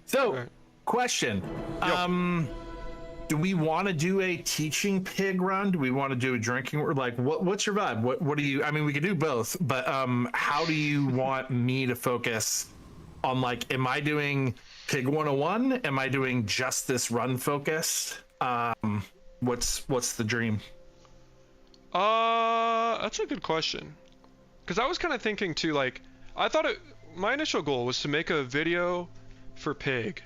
So, Alright. question. Do we want to do a teaching pig run? Do we want to do a drinking? Or like, what's your vibe? What do you? I mean, we could do both, but how do you want me to focus on? Like, am I doing pig 101? Am I doing just this run focus? What's the dream? That's a good question. Because I was kind of thinking too, like, my initial goal was to make a video for Pig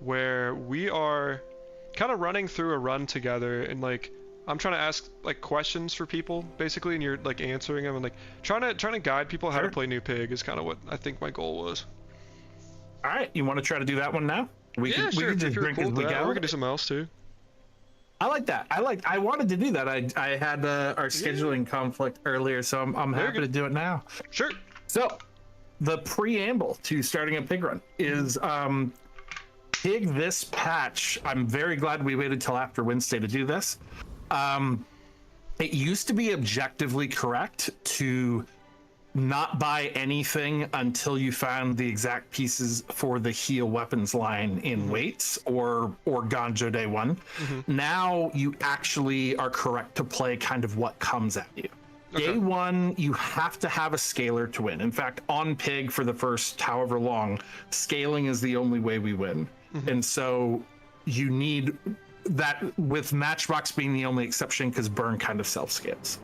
where we are kind of running through a run together, and like I'm trying to ask like questions for people basically, and you're like answering them, and like trying to guide people how to play new Pig is kind of what I think my goal was. All right, you want to try to do that one now? Sure. We can If just you're drink cool as with we that, or go. we can do something else too. I like that. I wanted to do that. I had our scheduling conflict earlier, so I'm happy to do it now. Sure. So, the preamble to starting a pig run is pig this patch. I'm very glad we waited till after Wednesday to do this. It used to be objectively correct to not buy anything until you found the exact pieces for the heal weapons line in weights or Ganjo day one. Now you actually are correct to play kind of what comes at you. Day one, you have to have a scaler to win. In fact, on Pig for the first however long, scaling is the only way we win. And so you need that, with Matchbox being the only exception because Burn kind of self-scales.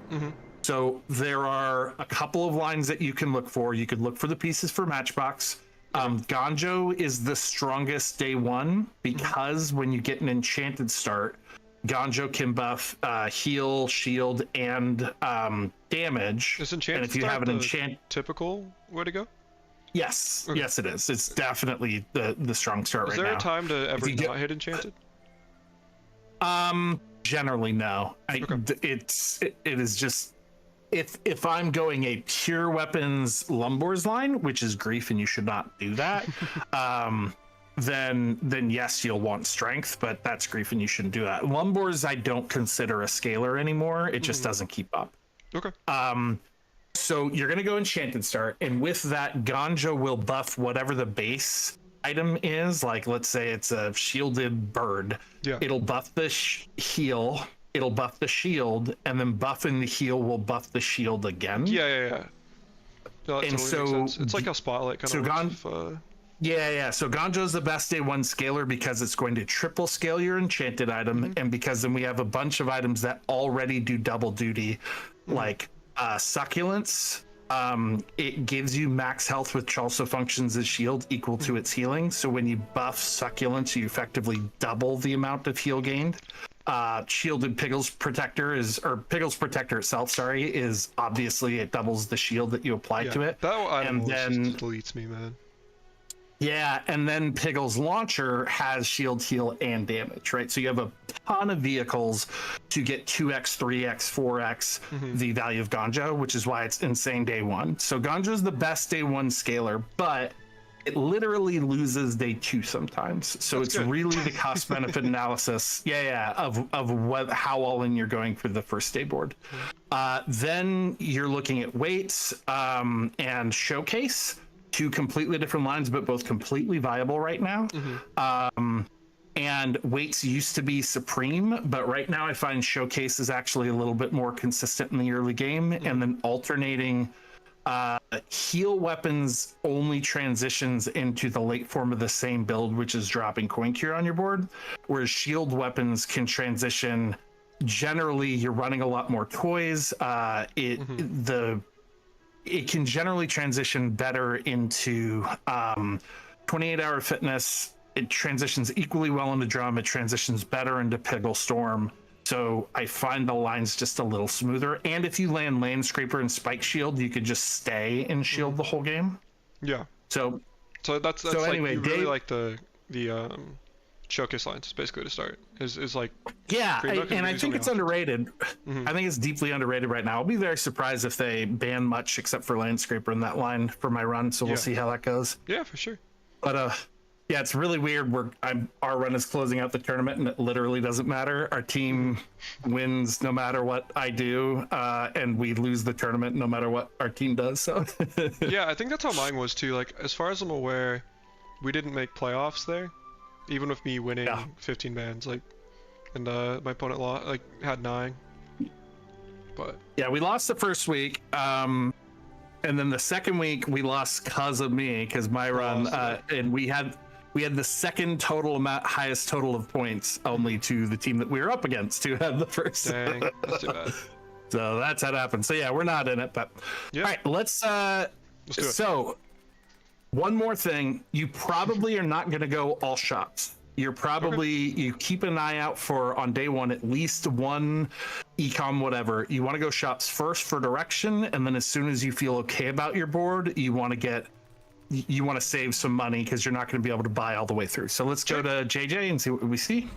So there are a couple of lines that you can look for. You could look for the pieces for Matchbox. Ganjo is the strongest day one because when you get an enchanted start, Ganjo can buff heal, shield, and damage. Is enchanted and if you have an typical way to go? Yes, yes, it is. It's definitely the strong start right now. Is there a time to ever not hit enchanted? Generally no. It is just if I'm going a pure weapons Lumbors line, which is grief, and you should not do that. Then yes, you'll want strength, but that's grief and you shouldn't do that. Lumbors I don't consider a scaler anymore. It just doesn't keep up. Okay. So you're gonna go enchanted start, and with that, Ganjo will buff whatever the base item is. Like let's say it's a shielded bird. Yeah. It'll buff the heal, it'll buff the shield, and then buffing the heal will buff the shield again. Yeah. No, that and totally so makes sense. It's like how Spotlight kind of works. Yeah. So Ganjo's the best day one scaler because it's going to triple scale your enchanted item, and because then we have a bunch of items that already do double duty, like succulents. It gives you max health, which also functions as shield equal to its healing. So when you buff succulents, you effectively double the amount of heal gained. Shielded Piggle's Protector Piggle's Protector itself, is obviously it doubles the shield that you apply to it. That item and then just deletes me, man. Yeah, and then Piggle's Launcher has shield, heal, and damage, right? So you have a ton of vehicles to get 2x, 3x, 4x the value of Ganjo, which is why it's insane day one. So Ganjo is the best day one scaler, but it literally loses day two sometimes. So it's really the cost benefit analysis, of how all in you're going for the first day board. Then you're looking at weights and showcase. Two completely different lines, but both completely viable right now. And weights used to be supreme, but right now I find showcase is actually a little bit more consistent in the early game. And then alternating heal weapons only transitions into the late form of the same build, which is dropping coin cure on your board, whereas shield weapons can transition. Generally, you're running a lot more toys. It can generally transition better into 28-hour fitness. It transitions equally well into drum. It transitions better into Piggle Storm. So I find the lines just a little smoother. And if you land Landscraper and Spike Shield, you could just stay in Shield the whole game. Yeah. So that's so like, anyway, you really like the showcase lines basically to start is like and I think it's underrated. I think it's deeply underrated right now. I'll be very surprised if they ban much except for Landscraper in that line for my run, so we'll see how that goes. Yeah, for sure. But it's really weird. Our run is closing out the tournament, and it literally doesn't matter. Our team wins no matter what I do, and we lose the tournament no matter what our team does. So yeah, I think that's how mine was too. Like as far as I'm aware, we didn't make playoffs there, even with me winning 15 bans, like, and my opponent had 9. But yeah, we lost the first week, and then the second week we lost because of me, because my run, and we had the second highest total of points, only to the team that we were up against who had the first. Dang, that's too bad. So that's how it happened. So yeah, we're not in it, but all right, let's do it. So one more thing, you probably are not going to go all shots. You're probably, you keep an eye out for, on day one, at least one ecom whatever. You want to go shops first for direction, and then as soon as you feel okay about your board, you want to save some money, because you're not going to be able to buy all the way through. So let's go to JJ and see what we see.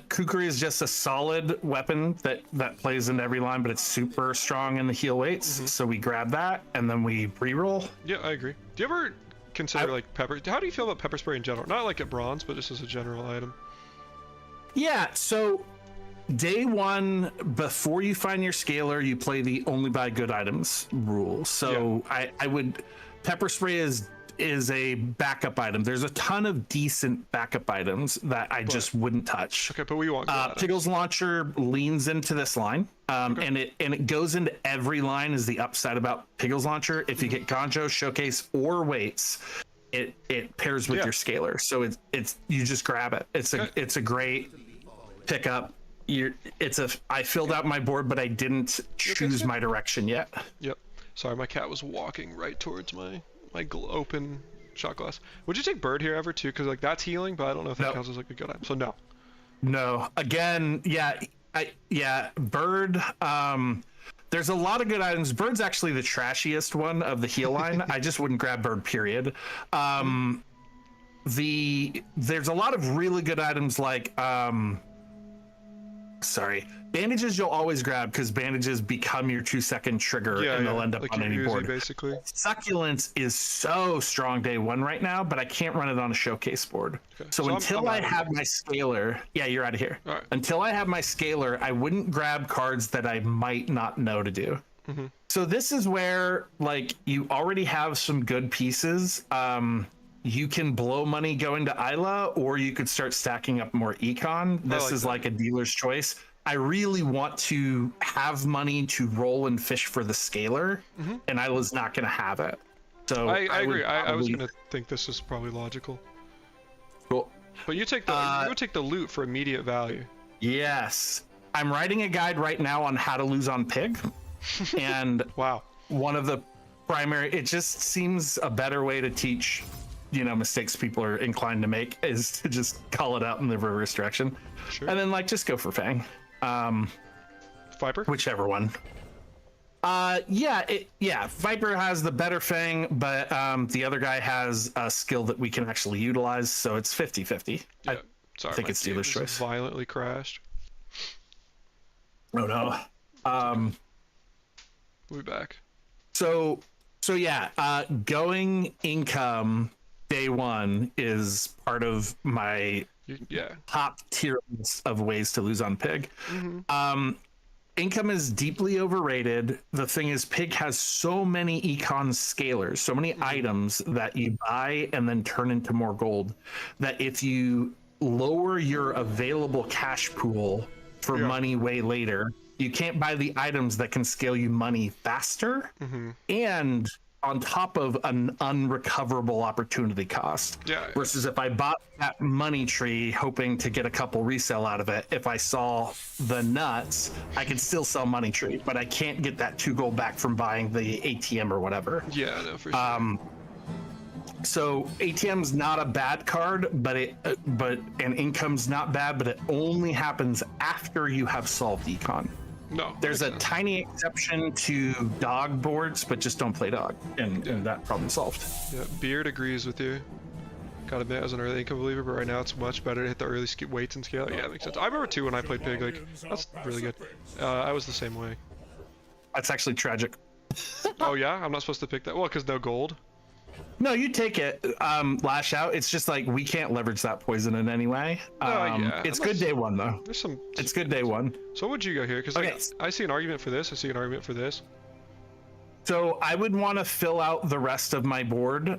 Kukri is just a solid weapon that plays in every line, but it's super strong in the heal weights. So we grab that and then we re-roll. Yeah, I agree. Do you ever consider like pepper? How do you feel about pepper spray in general? Not like at bronze, but just as a general item. Yeah, so day one, before you find your scaler, you play the only buy good items rule. So yeah. I would, pepper spray is a backup item. There's a ton of decent backup items that I just wouldn't touch. Okay, but we want Piggle's Launcher leans into this line, and it goes into every line. Is the upside about Piggle's Launcher. If you get Ganjo, Showcase, or Weights, it pairs with your scaler. So it's you just grab it. It's a great pickup. I filled out my board, but I didn't choose my direction yet. Yep. Sorry, my cat was walking right towards my open shot glass. Would you take Bird here ever too? Because like that's healing, but I don't know if that counts as like a good item. So no. No. Again, Bird. There's a lot of good items. Bird's actually the trashiest one of the heal line. I just wouldn't grab Bird, period. There's a lot of really good items like bandages you'll always grab, because bandages become your 2-second trigger, and they'll end up like on any board. Basically. Succulence is so strong day one right now, but I can't run it on a showcase board. Okay. So until I have my scaler, you're out of here. All right. Until I have my scaler, I wouldn't grab cards that I might not know to do. So this is where like you already have some good pieces. You can blow money going to Isla, or you could start stacking up more econ. This is like a dealer's choice. I really want to have money to roll and fish for the scaler, and Isla's not going to have it. So I agree. I was going to think this is probably logical. Cool. But you would take the loot for immediate value. Yes. I'm writing a guide right now on how to lose on Pig. And wow. One of the primary, it just seems a better way to teach mistakes people are inclined to make is to just call it out in the reverse direction. Sure. And then just go for Fang. Viper? Whichever one. Viper has the better Fang, but the other guy has a skill that we can actually utilize, so it's 50-50. Yeah. I think it's dealer's choice. Violently crashed. Oh no. We'll be back. So going income day one is part of my top tier list of ways to lose on Pig. Income is deeply overrated. The thing is, Pig has so many econ scalers, so many items that you buy and then turn into more gold, that if you lower your available cash pool for money way later, you can't buy the items that can scale you money faster, and on top of an unrecoverable opportunity cost. Versus if I bought that money tree hoping to get a couple resell out of it, if I saw the nuts, I could still sell money tree, but I can't get that 2 gold back from buying the ATM or whatever. Yeah, no, for sure. So ATM's not a bad card, but income's not bad, but it only happens after you have solved econ. No. There's a tiny exception to dog boards, but just don't play dog, and that problem solved. Yeah, Beard agrees with you. Gotta admit, as an early income believer, but right now it's much better to hit the early weights and scale. Yeah, that makes sense. I remember too when I played Pig, like, that's really good. I was the same way. That's actually tragic. Oh yeah? I'm not supposed to pick that? Well, because no gold? No, you take it. Lash out. It's just like we can't leverage that poison in any way. It's good day one though. It's good day one. So what would you go here? Because I see an argument for this. I see an argument for this. So I would want to fill out the rest of my board,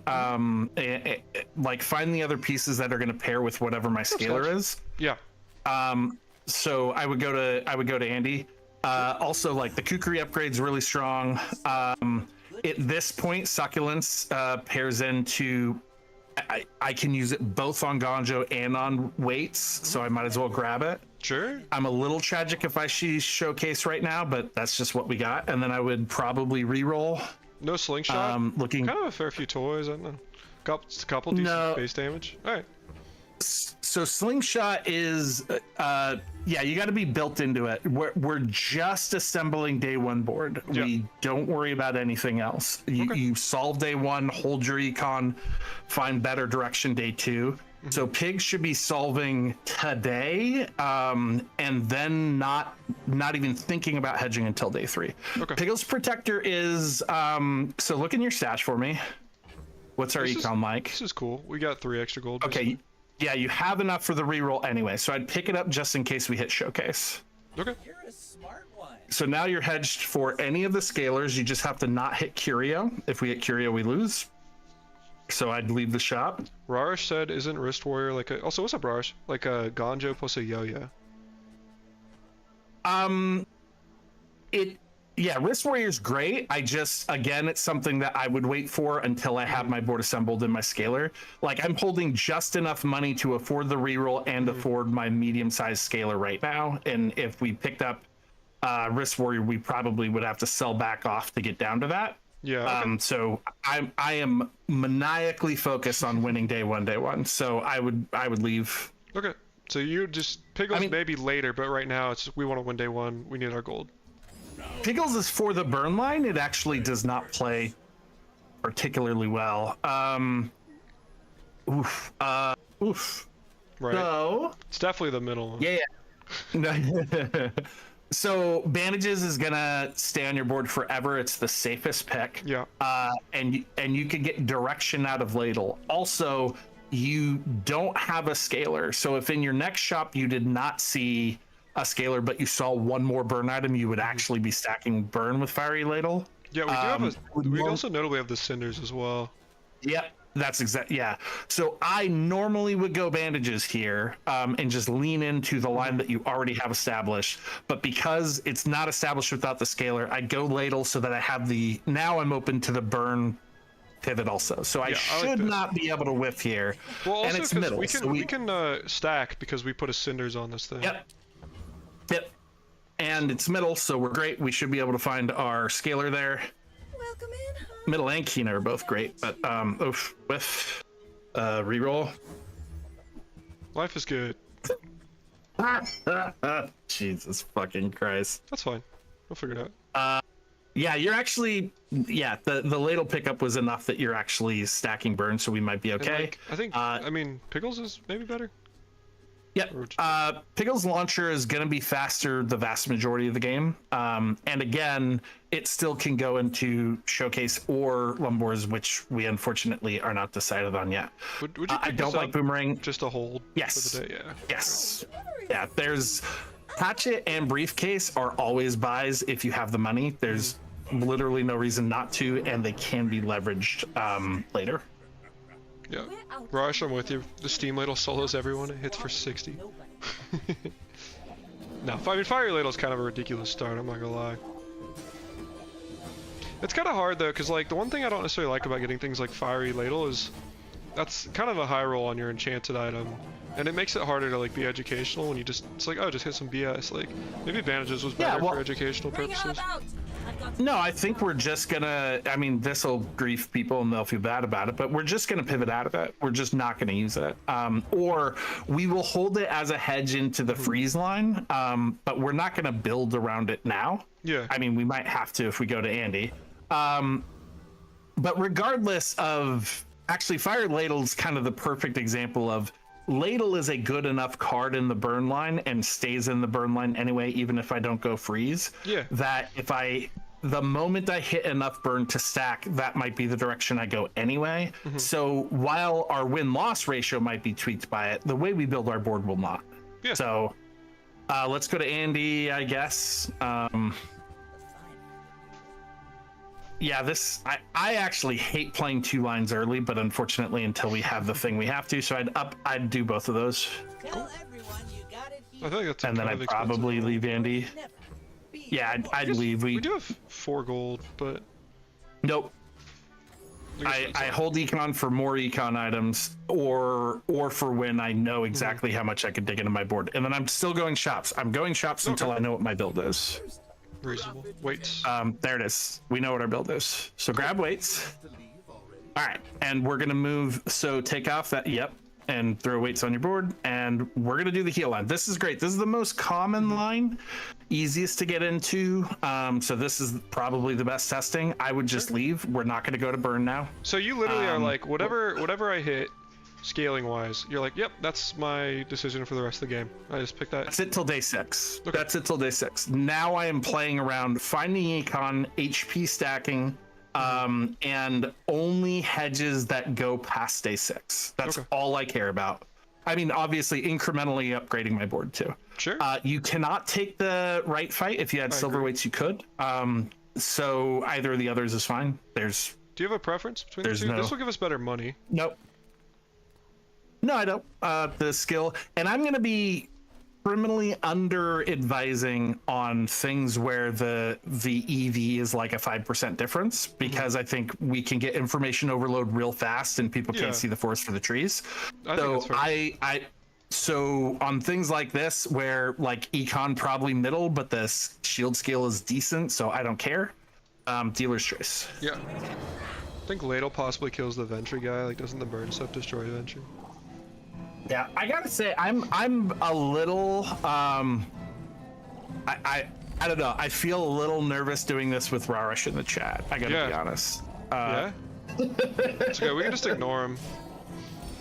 like find the other pieces that are going to pair with whatever my scalar is. Yeah. So I would go to Andy. Also, like the kukri upgrade's really strong. At this point, succulence pairs into. I can use it both on Gonjo and on weights, so I might as well grab it. Sure. I'm a little tragic if I see showcase right now, but that's just what we got. And then I would probably re-roll. No slingshot. Looking kind of a fair few toys. I don't know. Couple decent base damage. All right. So slingshot is, yeah, you got to be built into it. We're just assembling day one board. Yeah. We don't worry about anything else. You solve day one, hold your econ, find better direction day two. So pigs should be solving today, and then not even thinking about hedging until day three. Okay. Piggle's protector is, so look in your stash for me. What's our econ like? This is cool. We got 3 extra gold. Okay. Yeah, you have enough for the reroll anyway, so I'd pick it up just in case we hit showcase. Okay. You're a smart one. So now you're hedged for any of the scalars. You just have to not hit Curio. If we hit Curio, we lose. So I'd leave the shop. Rarish said, "Isn't Wrist Warrior like a?" Also, what's up, Rarish? Like a Gonjo plus a Yo-Yo. Yeah, Wrist Warrior's great. Again, it's something that I would wait for until I have my board assembled in my scalar. Like, I'm holding just enough money to afford the reroll and afford my medium-sized scalar right now. And if we picked up Wrist Warrior, we probably would have to sell back off to get down to that. Yeah. Okay. So I am maniacally focused on winning day one. So I would leave. Okay. So you just Piggles maybe later, but right now we want to win day one. We need our gold. Piggles is for the burn line. It actually does not play particularly well. Oof. Right. So it's definitely the middle one. Yeah. So bandages is gonna stay on your board forever. It's the safest pick. Yeah. And you can get direction out of ladle. Also, you don't have a scalar. So if in your next shop you did not see a scalar, but you saw one more burn item, you would actually be stacking burn with fiery ladle. Yeah, we do have we also notably have the cinders as well. Yep, that's exact. Yeah. So I normally would go bandages here, and just lean into the line that you already have established. But because it's not established without the scalar, I go ladle so that I have now I'm open to the burn pivot also. So I should not be able to whiff here. Well, also and it's middle. We can stack because we put a cinders on this thing. Yep. And it's middle, so we're great. We should be able to find our scalar there. Welcome in, huh? Middle and Keen are both great, but with reroll. Life is good. Jesus fucking Christ. That's fine. We'll figure it out. Yeah, you're actually the ladle pickup was enough that you're actually stacking burn, so we might be okay. I think I mean Piggles is maybe better. Yep. Piggle's launcher is going to be faster the vast majority of the game. And again, it still can go into showcase or Lumbors, which we unfortunately are not decided on yet. Would you I don't like boomerang. Just a hold Yes. for the day? Yeah. Yes. Yeah, there's hatchet and briefcase are always buys if you have the money. There's literally no reason not to, and they can be leveraged later. Yeah. Rush, I'm with you. The steam ladle solos everyone. It hits for 60. No, I mean fiery ladle's kind of a ridiculous start. I'm not gonna lie. It's kind of hard though, because like the one thing I don't necessarily like about getting things like fiery ladle is that's kind of a high roll on your enchanted item, and it makes it harder to like be educational when you it's like, oh, just hit some BS. Like maybe bandages was better for educational purposes. No, I think we're just gonna, I mean, this will grief people and they'll feel bad about it, but we're just gonna pivot out of it. We're just not gonna use it. Or we will hold it as a hedge into the freeze line, but we're not gonna build around it now. Yeah. I mean, we might have to if we go to Andy. But regardless of, actually, Fire Ladle's kind of the perfect example of Ladle is a good enough card in the burn line and stays in the burn line anyway, even if I don't go freeze. Yeah. That the moment I hit enough burn to stack, that might be the direction I go anyway. So while our win-loss ratio might be tweaked by it, the way we build our board will not. Yeah. So let's go to Andy, I guess. yeah, this I actually hate playing 2 lines early, but unfortunately, until we have the thing, we have to. So I'd do both of those. Tell everyone you got it here. I think that's And then kind I'd of probably expensive. leave Andy. Never be Yeah, I'd leave. We do have 4 gold, but Nope. guess I it's not. hold econ for more econ items, or for when I know exactly how much I could dig into my board. And then I'm still going shops. I'm going shops until I know what my build is. Reasonable. Weights. There it is. We know what our build is. So grab weights. All right, and we're gonna move. So take off that. Yep, and throw weights on your board, and we're gonna do the heal line. This is great. This is the most common line, easiest to get into. So this is probably the best testing. I would just leave. We're not gonna go to burn now. So you literally are like, whatever I hit, scaling wise, you're like, yep, that's my decision for the rest of the game. I just pick that. That's it till day 6. Okay. That's it till day 6. Now I am playing around, finding econ, HP stacking, and only hedges that go past day 6. That's Okay. all I care about. I mean, obviously, incrementally upgrading my board too. Sure. You cannot take the right fight. If you had silver agree. weights, you could. So either of the others is fine. There's Do you have a preference between the there's two? no- This will give us better money. nope. No, I don't. The skill, and I'm going to be criminally under advising on things where the EV is like a 5% difference, because I think we can get information overload real fast and people Yeah. can't see the forest for the trees. I think that's So fair. so on things like this where like econ probably middle, but the shield skill is decent, so I don't care. Dealer's choice. Yeah. I think Ladle possibly kills the Ventry guy. Like, doesn't the burn stuff destroy Ventry? Yeah, I gotta say, I'm a little I don't know. I feel a little nervous doing this with Rarish in the chat. I gotta be Yeah. honest. Yeah. It's okay. We can just ignore him.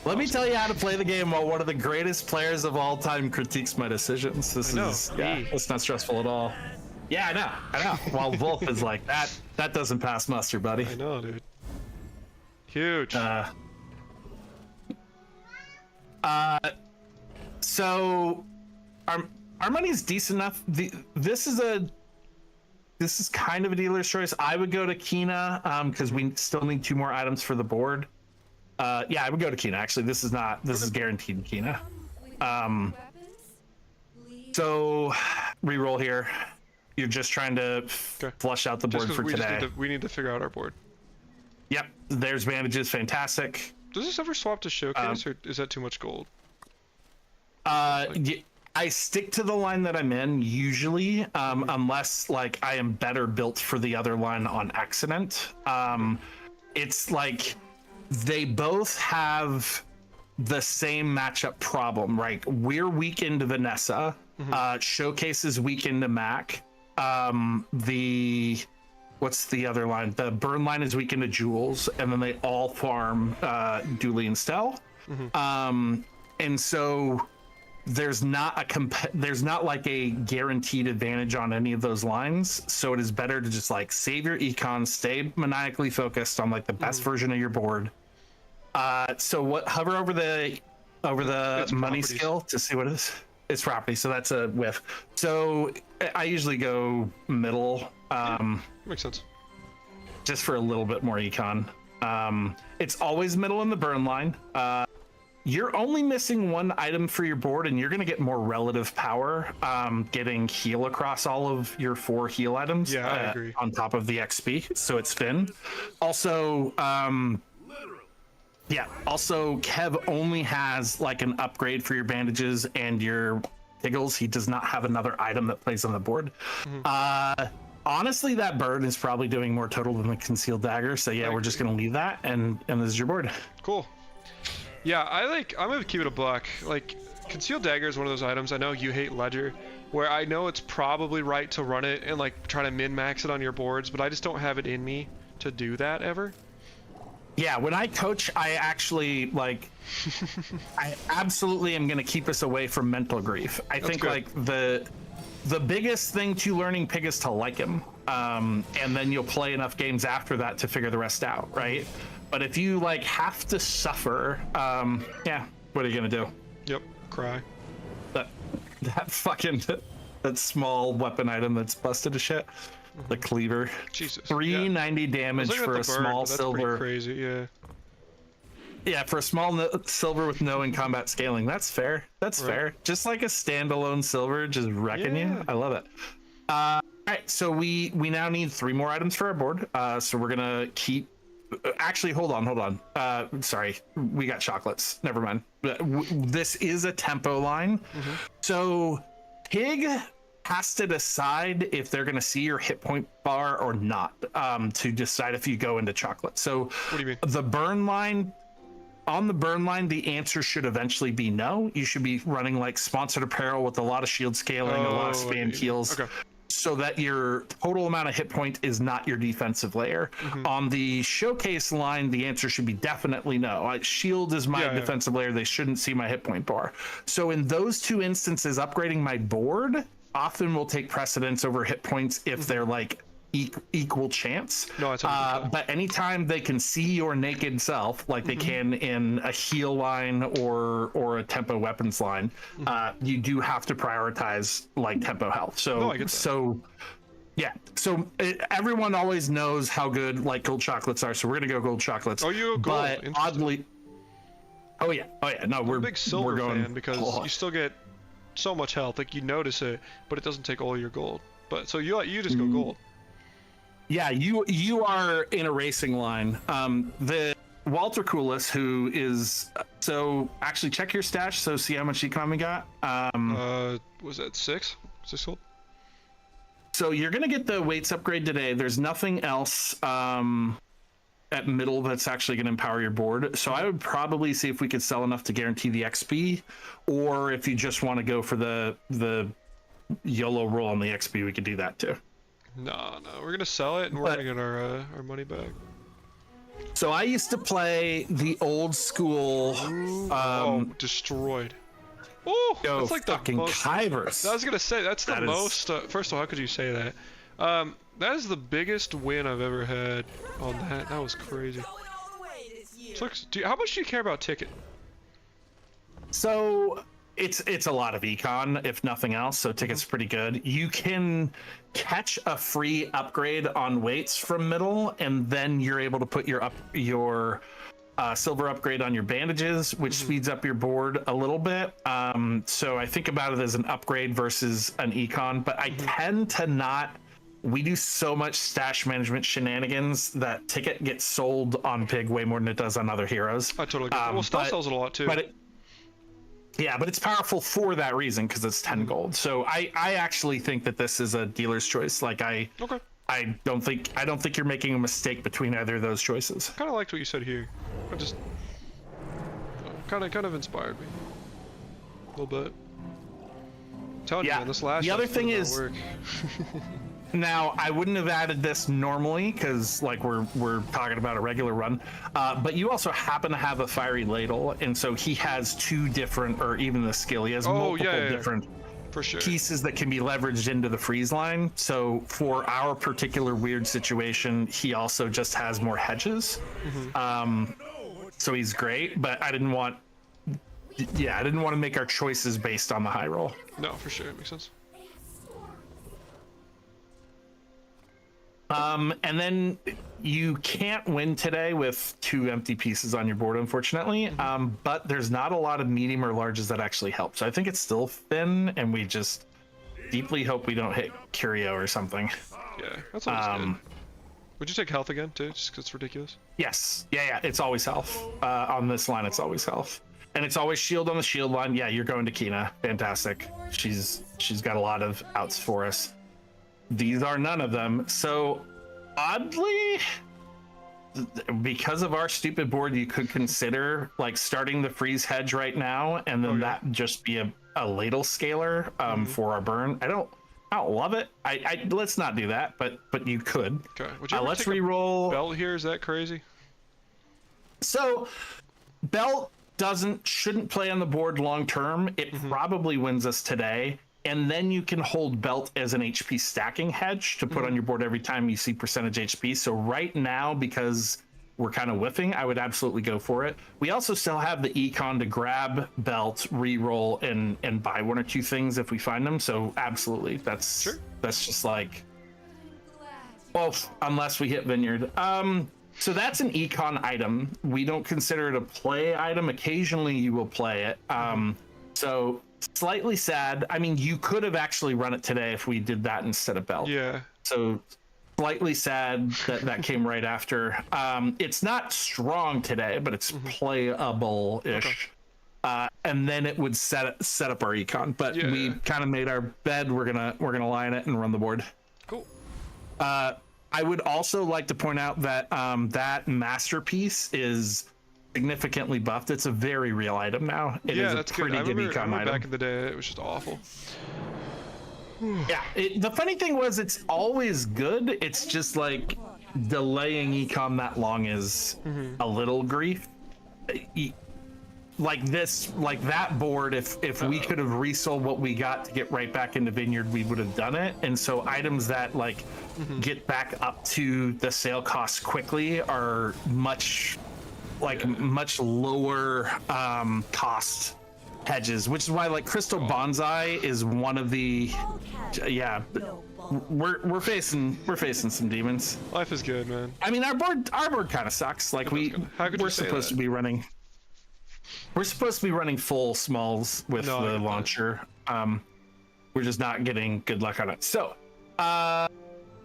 Let me tell you how to play the game while one of the greatest players of all time critiques my decisions. This I know. is yeah, Me. it's not stressful at all. Yeah, I know. While Wolf is like that doesn't pass muster, buddy. I know, dude. Huge. So our money's decent enough. This is kind of a dealer's choice. I would go to Kina because we still need 2 more items for the board. Yeah, I would go to Kina. Actually, this is guaranteed Kina. So reroll here. You're just trying to flush out the Just board 'cause for we today. we need to figure out our board. Yep, there's bandages. Fantastic. Does this ever swap to showcase, or is that too much gold? I stick to the line that I'm in usually, unless like I am better built for the other line on accident. It's like they both have the same matchup problem, right? We're weak into Vanessa. Showcase is weak into Mac. What's the other line? The burn line is weak into Jules, and then they all farm Dooley and Stell. And so there's not like a guaranteed advantage on any of those lines. So it is better to just like save your econ, stay maniacally focused on like the best version of your board. So hover over the It's money properties. skill to see what it is. It's property, so that's a whiff. So I usually go middle, Makes sense. just for a little bit more econ. It's always middle in the burn line. You're only missing 1 item for your board, and you're going to get more relative power getting heal across all of your 4 heal items. Yeah, I agree. On top of the XP, so it's Finn. Also, Kev only has like an upgrade for your bandages and your Tiggles. He does not have another item that plays on the board. Honestly, that bird is probably doing more total than the concealed dagger. So yeah, we're just going to leave that, and this is your board. Cool. Yeah, I'm gonna keep it a buck. Like, concealed dagger is one of those items. I know you hate ledger, where I know it's probably right to run it and like try to min max it on your boards, but I just don't have it in me to do that ever. Yeah, when I coach, I actually like I absolutely am going to keep us away from mental grief. I think good. like the biggest thing to learning Pig is to like him, and then you'll play enough games after that to figure the rest out, right? But if you like have to suffer, yeah, what are you gonna do? Yep, cry. That fucking that small weapon item that's busted to shit. the cleaver. Jesus. 390 I was damage looking at for the a burn, small but that's pretty silver. crazy, yeah. Yeah, for a small silver with no in combat scaling, that's fair. That's Right. fair. Just like a standalone silver, just wrecking Yeah. you. I love it. All right, so we now need 3 more items for our board. So we're gonna keep. Actually, hold on. Sorry, we got chocolates. Never mind. This is a tempo line, so Pig has to decide if they're gonna see your hit point bar or not to decide if you go into chocolate. So What do you mean? the burn line. On the burn line, the answer should eventually be no. You should be running like sponsored apparel with a lot of shield scaling, a lot of Oh, spam heals, okay. so that your total amount of hit point is not your defensive layer. On the showcase line, the answer should be definitely no. Shield is my Yeah. defensive layer. They shouldn't see my hit point bar. So in those 2 instances, upgrading my board often will take precedence over hit points if they're like equal chance. No, I totally get that. But anytime they can see your naked self, like they can in a heal line or a tempo weapons line, you do have to prioritize like tempo health. So No, I get that. Yeah, so everyone always knows how good like gold chocolates are, so we're gonna go gold chocolates. Oh, you go gold. But Interesting. oddly, oh yeah, no, I'm a big silver we're going fan because you still get so much health. Like you notice it, but it doesn't take all your gold. But so you just go gold. Yeah, you are in a racing line. The Walter Coolis, who is so actually check your stash, so see how much econ we got. Was that 6? 6 gold? So you're gonna get the weights upgrade today. There's nothing else at middle that's actually gonna empower your board. So I would probably see if we could sell enough to guarantee the XP, or if you just want to go for the YOLO roll on the XP, we could do that too. No, we're gonna sell it and we're gonna get our money back. So I used to play the old school. Destroyed. Oh, Go that's like the fucking most. Kivers. I was gonna say that's the That is- most. First of all, how could you say that? That is the biggest win I've ever had on that. That was crazy. Going all the way this year. So, how much do you care about ticket? So it's a lot of econ, if nothing else. So ticket's pretty good. You can catch a free upgrade on weights from middle, and then you're able to put your silver upgrade on your bandages, which speeds up your board a little bit. So I think about it as an upgrade versus an econ, but I tend to not. We do so much stash management shenanigans that ticket gets sold on Pig way more than it does on other heroes. I totally get that. Well, Stealth but- sells it a lot too. But but it's powerful for that reason because it's 10 gold. So I actually think that this is a dealer's choice. Like I don't think you're making a mistake between either of those choices. Kind of liked what you said here. I just kind of inspired me a little bit. I'm telling you, Yeah, man, this last the other shot's thing gonna is- work. Now I wouldn't have added this normally because like we're talking about a regular run, but you also happen to have a fiery ladle, and so he has 2 different, or even the skill, he has multiple different for sure. pieces that can be leveraged into the freeze line. So for our particular weird situation, he also just has more hedges. So he's great, but I didn't want to make our choices based on the high roll. No, for sure, it makes sense. And then you can't win today with 2 empty pieces on your board, unfortunately. But there's not a lot of medium or larges that actually help. So I think it's still thin, and we just deeply hope we don't hit Curio or something. Yeah, that's always good. Would you take health again too, just 'cause it's ridiculous? Yes. Yeah. It's always health. On this line, it's always health. And it's always shield on the shield line. Yeah, you're going to Kina. Fantastic. She's got a lot of outs for us. These are none of them. So oddly, because of our stupid board, you could consider like starting the freeze hedge right now, and then that just be a ladle scaler for our burn. I don't love it. I let's not do that, but you could. Okay. Would you ever Let's take a re-roll. belt here? Is that crazy? So belt shouldn't play on the board long term. It probably wins us today. And then you can hold belt as an HP stacking hedge to put on your board every time you see percentage HP. So right now, because we're kind of whiffing, I would absolutely go for it. We also still have the econ to grab belt, re-roll, and buy 1 or 2 things if we find them. So absolutely, that's just like Well, unless we hit Vineyard. So that's an econ item. We don't consider it a play item. Occasionally you will play it. So slightly sad. I mean, you could have actually run it today if we did that instead of Belt. Yeah. So slightly sad that that came right after. It's not strong today, but it's playable-ish. And then it would set up our econ. But we kind of made our bed. We're gonna lie in it and run the board. Cool. I would also like to point out that that masterpiece is significantly buffed. It's a very real item now. It is that's a pretty good. good econ I remember item. back in the day, it was just awful. Yeah, the funny thing was it's always good. It's just like delaying econ that long is a little grief. Like that board, if we could have resold what we got to get right back into Vineyard, we would have done it. And so items that like get back up to the sale cost quickly are much lower cost hedges, which is why like Crystal Bonsai is one of the we're facing some demons. Life is good, man. I mean, our board kind of sucks. Like we're supposed to be running full smalls with the launcher. We're just not getting good luck on it. So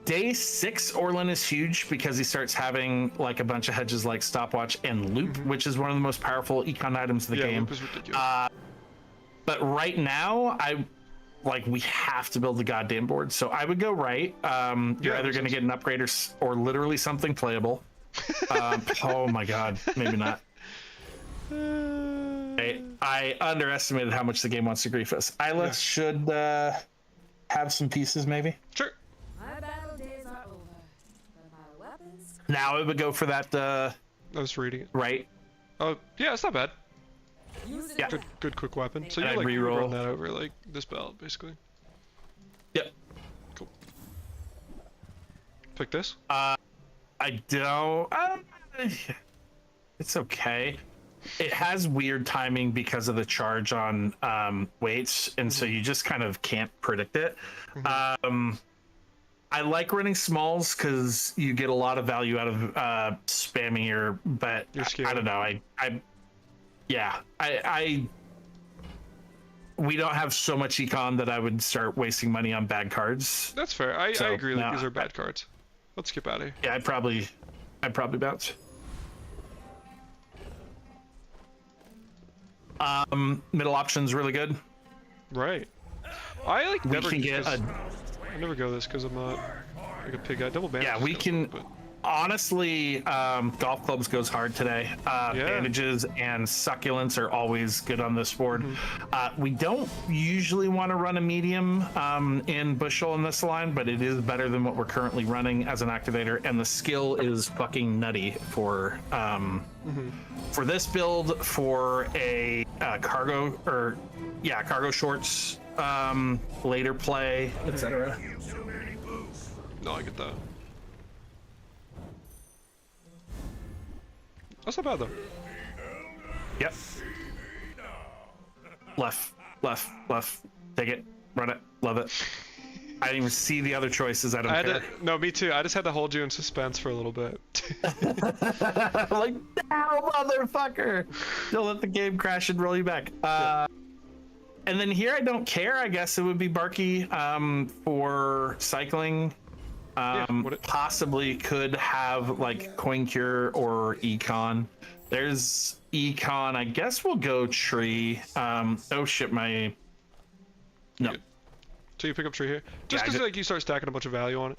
day 6 Orlin is huge because he starts having like a bunch of hedges like Stopwatch and Loop, which is one of the most powerful econ items of the game. Loop is ridiculous. But right now, we have to build the goddamn board. So I would go right. You're either going to get an upgrade or literally something playable. Oh my god, maybe not. I underestimated how much the game wants to grief us. Isla should have some pieces, maybe. Sure. My battle days are over, but my weapons. Now it would go for that. I was reading it. Right. Oh yeah, it's not bad. Yeah. Good quick weapon. So And you I like reroll. run that over like this belt basically. Yep. Cool. Pick this. I don't. It's okay. It has weird timing because of the charge on weights, and so you just kind of can't predict it. I like running smalls because you get a lot of value out of spamming your. But I don't know. We don't have so much econ that I would start wasting money on bad cards. That's fair. I agree. Like, no, these are bad cards. Let's skip out of here. Yeah, I'd probably bounce. Middle option's really good. Right. I like never can get I never go this because I'm not like a pig guy. Double bandage. Yeah, we can. But Honestly, golf clubs goes hard today. Bandages and succulents are always good on this board. We don't usually want to run a medium in Bushel in this line, but it is better than what we're currently running as an activator, and the skill is fucking nutty for this build for a cargo shorts later play, etc. no, I get that. That's not bad though. Yep. Left. Take it. Run it. Love it. I didn't even see the other choices. I don't care. No, me too. I just had to hold you in suspense for a little bit. Like, no, motherfucker! Don't let the game crash and roll you back. And then here, I don't care. I guess it would be Barky for cycling. Possibly could have like Coin Cure or Econ. There's Econ. I guess we'll go Tree. Oh shit, no. So you pick up Tree here, just because like you start stacking a bunch of value on it.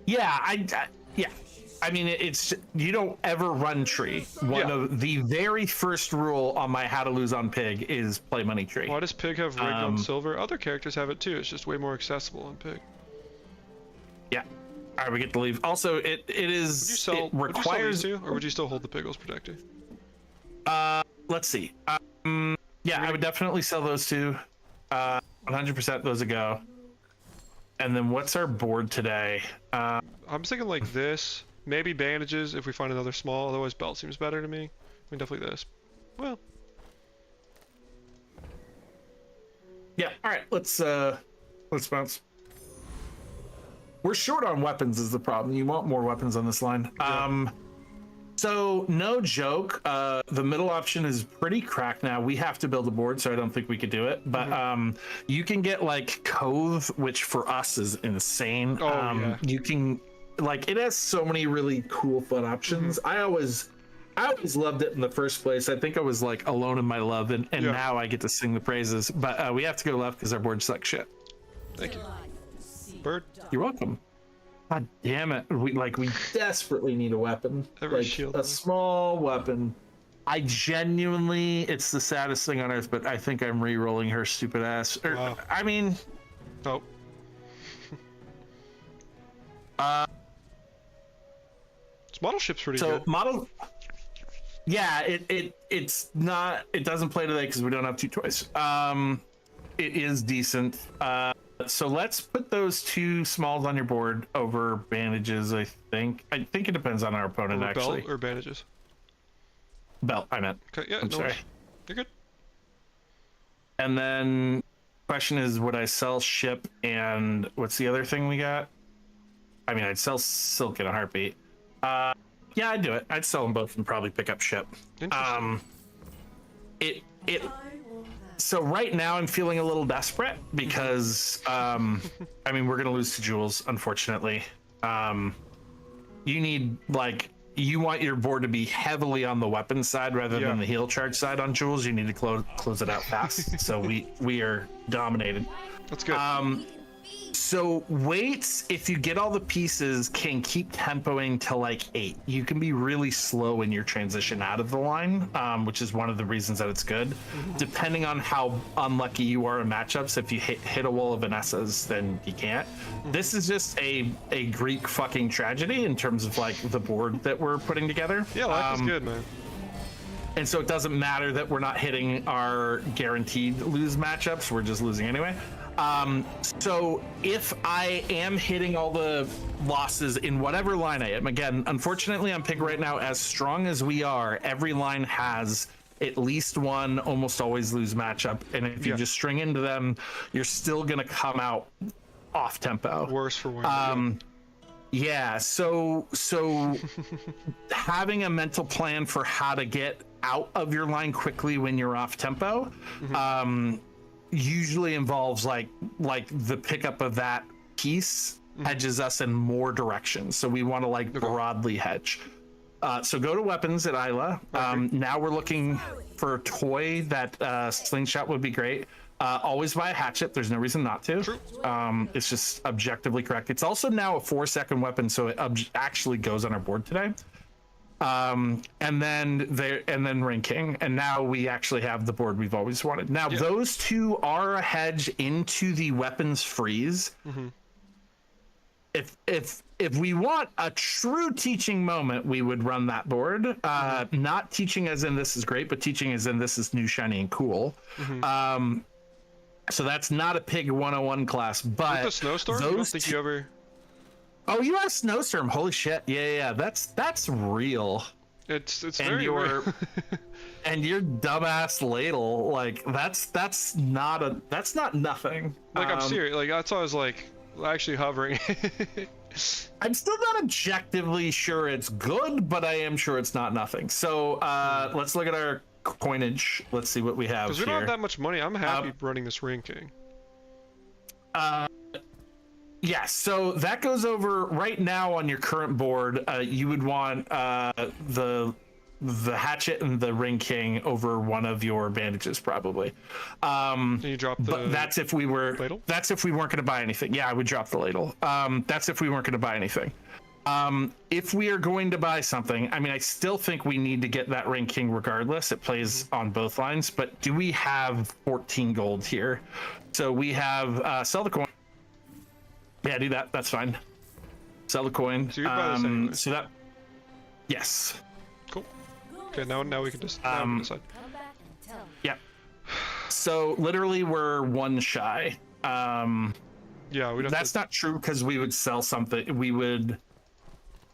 Yeah, I mean, it's you don't ever run Tree. One of the very first rule on my How to Lose on Pig is play money Tree. Why does Pig have rigged on silver? Other characters have it too. It's just way more accessible on Pig. Yeah. All right, we get to leave. Also, it requires. Would you sell these two, or would you still hold the Piggles Protector? Let's see. Yeah, I would definitely sell those two. 100% those a go. And then what's our board today? I'm thinking like this. Maybe bandages if we find another small. Otherwise, belt seems better to me. I mean, definitely this. Well. Yeah. All right. Let's bounce. we're short on weapons is the problem. You want more weapons on this line. So no joke, the middle option is pretty cracked now. We have to build a board, so I don't think we could do it. But you can get like Cove, which for us is insane. You can like, it has so many really cool fun options. I always loved it in the first place. I think I was like alone in my love, and now I get to sing the praises. But we have to go left because our board sucks shit. Thank you. Bird. You're welcome. God damn it. We desperately need a weapon. Every like shield a small weapon. I genuinely, it's the saddest thing on earth, but I think I'm re-rolling her stupid ass. Wow. I mean... Oh. This model ship's pretty good. Yeah, it's not, it doesn't play today because we don't have 2 toys. It is decent. So let's put those 2 smalls on your board over bandages, I think. I think it depends on our opponent, Over actually. belt or bandages? Belt, I meant. Okay, yeah, I'm sorry. You're good. And then question is, would I sell ship and what's the other thing we got? I mean, I'd sell silk in a heartbeat. Yeah, I'd do it. I'd sell them both and probably pick up ship. So right now I'm feeling a little desperate because I mean, we're gonna lose to Jules, unfortunately. You need, like, you want your board to be heavily on the weapon side rather than the heal charge side on Jules. You need to close it out fast. So we are dominated. That's good. So weights, if you get all the pieces, can keep tempoing to like 8. You can be really slow in your transition out of the line, which is one of the reasons that it's good. Depending on how unlucky you are in matchups, if you hit a wall of Vanessa's, then you can't. This is just a Greek fucking tragedy in terms of like the board that we're putting together. Yeah, life is good, man. And so it doesn't matter that we're not hitting our guaranteed lose matchups, we're just losing anyway. So if I am hitting all the losses in whatever line I am, again, unfortunately on Pig right now, as strong as we are, every line has at least one almost always lose matchup. And if you just string into them, you're still going to come out off tempo. Worse for wear. Yeah, so having a mental plan for how to get out of your line quickly when you're off tempo, usually involves like the pickup of that piece hedges us in more directions. So we want to like broadly hedge. So go to weapons at Isla. Now we're looking for a toy. That slingshot would be great. Always buy a hatchet. There's no reason not to. True. It's just objectively correct. It's also now a 4-second weapon, so it actually goes on our board today. And then Ring King, and now we actually have the board we've always wanted. Now those 2 are a hedge into the weapons freeze. If we want a true teaching moment, we would run that board. Not teaching as in this is great, but teaching as in this is new, shiny, and cool. So that's not a Pig 101 class, but with the snowstorm, I don't think you ever. Oh, you have snowstorm! Holy shit! Yeah. That's real. It's and very your rare. and your dumbass ladle, like that's not nothing. Like I'm serious. Like that's why I was like actually hovering. I'm still not objectively sure it's good, but I am sure it's not nothing. So let's look at our coinage. Let's see what we have. Because we don't have that much money. I'm happy running this Ring King. Yeah, so that goes over right now on your current board. You would want the hatchet and the Ring King over one of your bandages, probably. Can you drop the but that's if we were ladle? That's if we weren't going to buy anything. Yeah, I would drop the ladle. That's if we weren't going to buy anything. If we are going to buy something, I mean, I still think we need to get that Ring King regardless. It plays on both lines, but do we have 14 gold here? So we have sell the coin. Yeah, do that. That's fine. Sell the coin. So you'd buy this anyway. So that, yes. Cool. Okay, now we can just decide. Come back and tell me. Yeah. So literally, we're 1 shy. Yeah, we don't. That's not true because we would sell something. We would.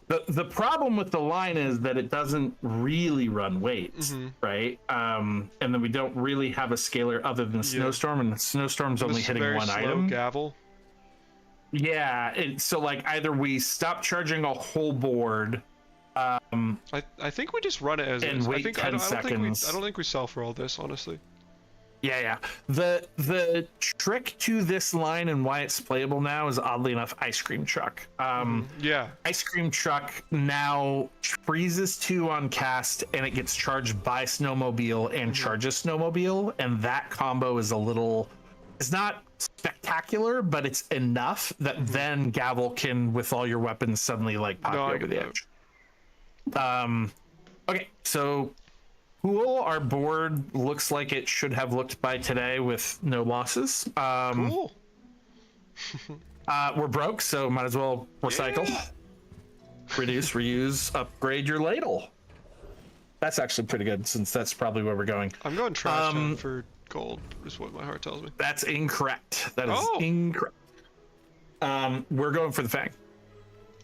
The problem with the line is that it doesn't really run weights, right? And then we don't really have a scaler other than Snowstorm, and Snowstorm's only hitting one item. Gavel. Yeah, so like either we stop charging a whole board, I think we just run it as and is. wait I think 10 I don't seconds. I don't think we sell for all this, honestly. Yeah. The trick to this line and why it's playable now is oddly enough ice cream truck. Yeah. Ice cream truck now freezes 2 on cast and it gets charged by snowmobile and charges snowmobile, and that combo is it's not spectacular, but it's enough that then Gavel can with all your weapons suddenly like pop you over the edge. Okay, so cool. Our board looks like it should have looked by today with no losses. Cool. We're broke, so might as well recycle. Yeah. Reduce, reuse, upgrade your ladle. That's actually pretty good, since that's probably where we're going. I'm going trash town for gold, is what my heart tells me. That's incorrect. That is incorrect. We're going for the Fang.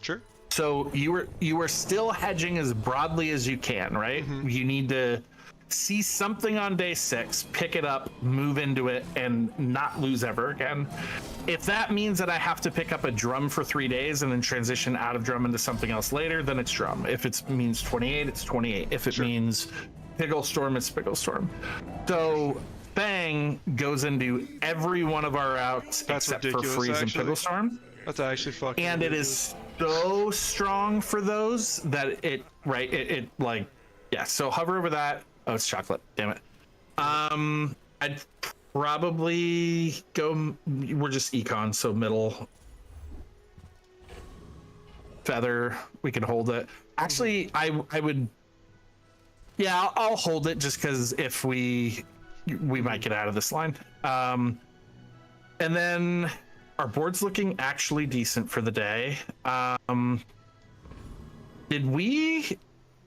Sure. So you are still hedging as broadly as you can, right? You need to see something on day 6, pick it up, move into it, and not lose ever again. If that means that I have to pick up a drum for 3 days and then transition out of drum into something else later, then it's drum. If it means 28, it's 28. If it means Piggle Storm, it's Piggle Storm. So Fang goes into every one of our routes except for Freeze and Piggle Storm. That's actually fucking And it is so strong for those that it like, yeah, so hover over that. Oh, it's chocolate. Damn it. I'd probably go. We're just econ, so middle. Feather. We can hold it. Actually, I would. Yeah, I'll hold it just because if we might get out of this line. And then our board's looking actually decent for the day. Did we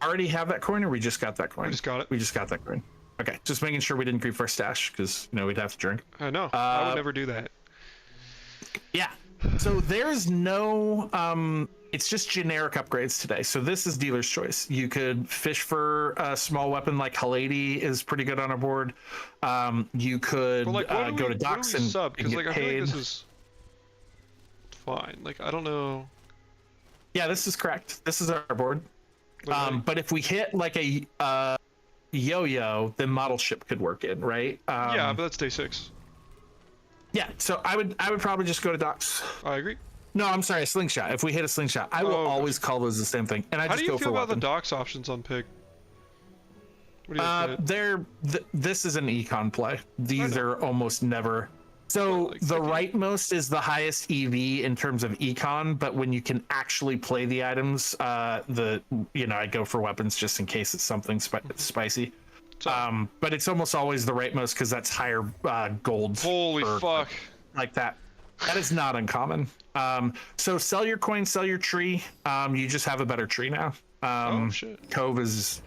already have that coin, or we just got that coin? We just got it. We just got that coin. Okay, just making sure we didn't creep our stash, because we'd have to drink. I know. I would never do that. Yeah. So there's no it's just generic upgrades today. So this is dealer's choice. You could fish for a small weapon like Halady is pretty good on our board. You could go to docks and sub, because like get I feel paid. like this is fine. Like I don't know. Yeah, this is correct. This is our board. But if we hit like a yo-yo, then model ship could work in, right? Yeah, but that's day 6. Yeah, so I would probably just go to docks. I agree. No, I'm sorry, a slingshot. If we hit a slingshot, I will always call those the same thing, and I How just do go you for feel about weapon. the docks options on Pig? What do you think? This is an econ play. These are almost never. So like, the okay. rightmost is the highest EV in terms of econ, but when you can actually play the items, I go for weapons just in case it's something spicy. So, But it's almost always the rightmost because that's higher gold. holy fuck. Like that. That is not uncommon. So sell your coin, sell your tree. You just have a better tree now. Oh shit. Cove is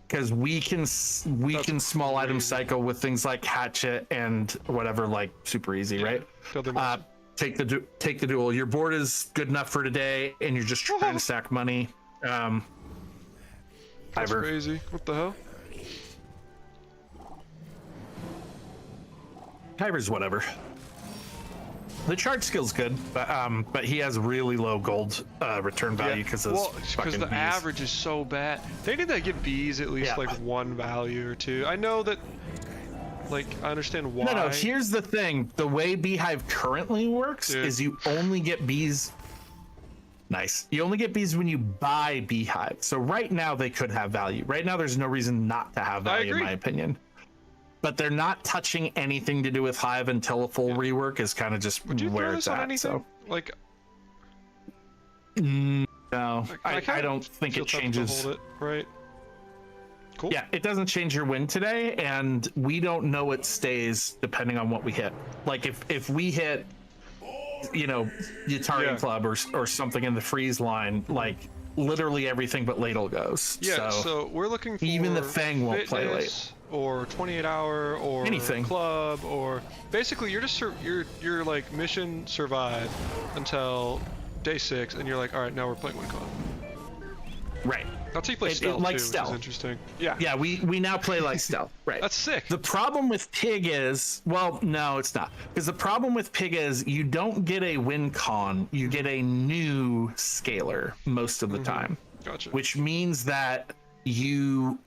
because we can small item cycle with things like hatchet and whatever, like super easy, right? Take the duel. Your board is good enough for today, and you're just trying to stack money. That's Ivor. crazy. What the hell? Ivor's whatever. The charge skill's good, but he has really low gold return value because of because the average is so bad. They need to give bees at least like 1 value or 2. I know that, like, I understand why. No. Here's the thing: the way Beehive currently works is you only get bees. Nice. You only get bees when you buy Beehive. So right now they could have value. Right now there's no reason not to have value, in my opinion. But they're not touching anything to do with Hive until a full rework is kind of just where it's at. So, like, no, I don't think it changes. Hold it, right? Cool. Yeah, it doesn't change your win today, and we don't know it stays depending on what we hit. Like if we hit, Yatari Club or something in the freeze line, like literally everything but ladle goes. Yeah, so we're looking for even the Fang won't play late. Or 28-hour, or anything. Club, or basically you're just you're like mission survive until day 6, and you're like, all right, now we're playing 1 club. Right. That's how you play It stealth like too, stealth. which is interesting. Yeah. Yeah, we now play like stealth. Right. That's sick. The problem with Pig is, well, no, it's not. Because the problem with Pig is you don't get a win con, you get a new scaler most of the time. Gotcha. Which means that you